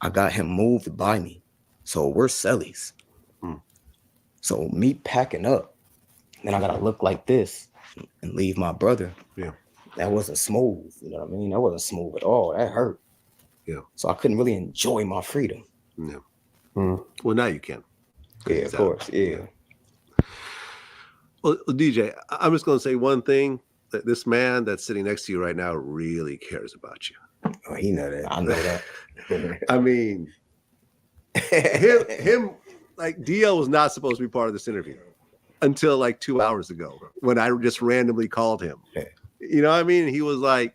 I got him moved by me. So we're cellies. So me packing up, then I gotta look like this and leave my brother. Yeah. That wasn't smooth. You know what I mean? That wasn't smooth at all. That hurt. Yeah. So I couldn't really enjoy my freedom. Yeah. Well, now you can. Yeah, of course. Yeah. Well, DJ, I'm just going to say one thing, that this man that's sitting next to you right now really cares about you. Oh, he know that. I know that. I mean, him, like, DL was not supposed to be part of this interview until like 2 hours ago when I just randomly called him. Yeah. You know what I mean? He was like,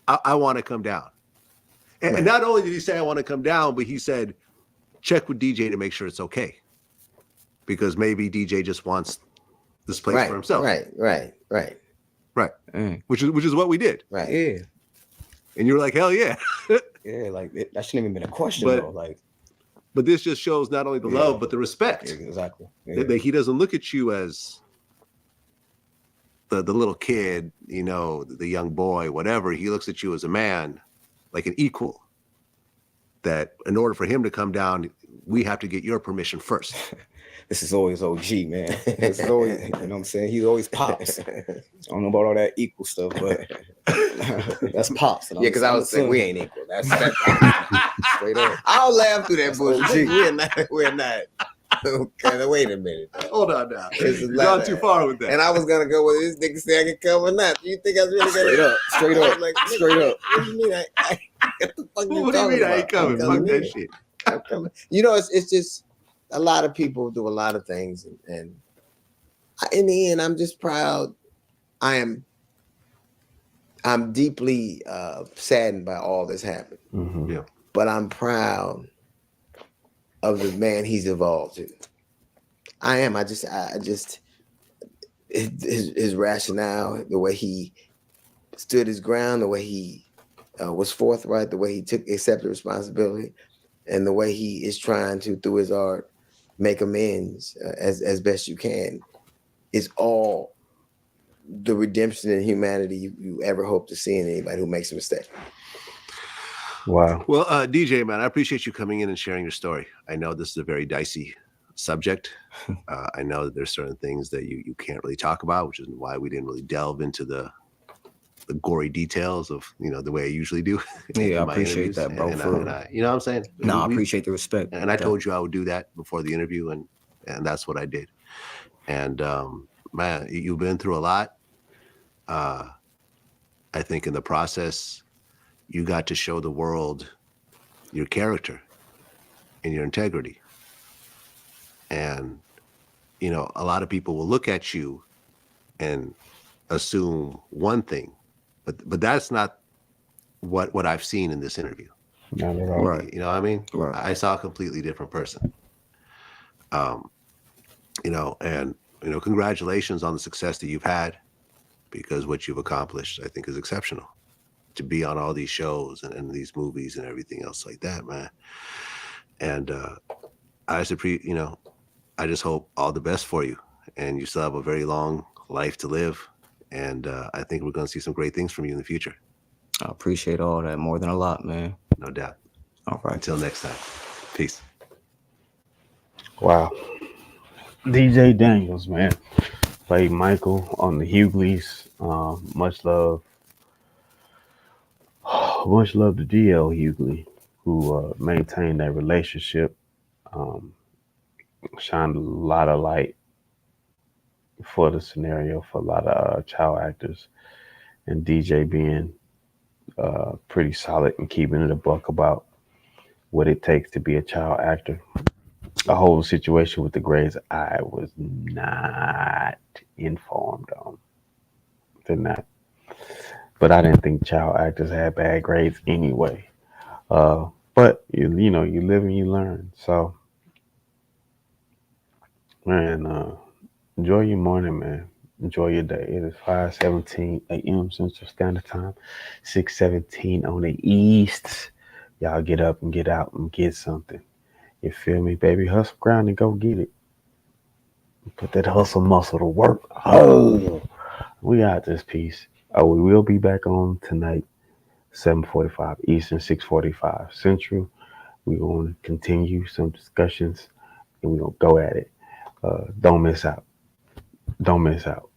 I want to come down. And not only did he say, I want to come down, but he said, check with DJ to make sure it's okay. Because maybe DJ just wants this place for himself. Right. Which is what we did. Right. Yeah. And you're like, hell yeah. Yeah, like that shouldn't even been a question though. Like, but this just shows not only the love, but the respect. Exactly. Yeah. That he doesn't look at you as the little kid, the young boy, whatever. He looks at you as a man, like an equal. That in order for him to come down, we have to get your permission first. This is always OG, man. This is always, you know what I'm saying? He's always Pops. I don't know about all that equal stuff, but that's Pops. Yeah, because I was saying we ain't equal. That's straight up. I'll laugh through that bullshit. We're not. Okay, wait a minute. Hold on now. You've gone too far with that. And I was gonna go with this nigga say I can come or not. Do you think I was really gonna straight up, like, straight up. What do you mean? What the fuck What do you mean I ain't coming? Fuck that shit. I'm coming. You know, it's just a lot of people do a lot of things, and in the end, I'm just proud. I'm deeply saddened by all that's happened. Mm-hmm. Yeah. But I'm proud of the man he's evolved to. I am. I just his rationale, the way he stood his ground, the way he was forthright, the way he accepted responsibility, and the way he is trying to, through his art, make amends as best you can, is all the redemption and humanity you ever hope to see in anybody who makes a mistake. Wow. Well, DJ, man, I appreciate you coming in and sharing your story. I know this is a very dicey subject. I know that there's certain things that you can't really talk about, which is why we didn't really delve into the gory details of, the way I usually do. Yeah, I appreciate that, bro. You know what I'm saying? No, I appreciate the respect. And I told you I would do that before the interview, and that's what I did. And man, you've been through a lot. I think in the process, you got to show the world your character and your integrity. And, a lot of people will look at you and assume one thing, but that's not what I've seen in this interview. Not at all. Right. You know what I mean? Right. I saw a completely different person. And congratulations on the success that you've had, because what you've accomplished, I think, is exceptional. To be on all these shows and these movies and everything else like that, man. And I just hope all the best for you, and you still have a very long life to live. And I think we're going to see some great things from you in the future. I appreciate all that more than a lot, man. No doubt. All right. Until next time. Peace. Wow. DJ Daniels, man. Played Michael on the Hughleys. Much love. Much love to DL Hughley, who maintained that relationship. Shined a lot of light for the scenario for a lot of child actors, and DJ being pretty solid and keeping it a buck about what it takes to be a child actor. A whole situation with the grades I was not informed on. Did not. But I didn't think child actors had bad grades anyway. But you live and you learn. So, man, enjoy your morning, man. Enjoy your day. It is 5:17 a.m. Central Standard Time, 6:17 on the East. Y'all get up and get out and get something. You feel me, baby? Hustle ground and go get it. Put that hustle muscle to work. Oh, we got this piece. We will be back on tonight, 7:45 Eastern, 6:45 Central. We're going to continue some discussions, and we're going to go at it. Don't miss out. Don't miss out.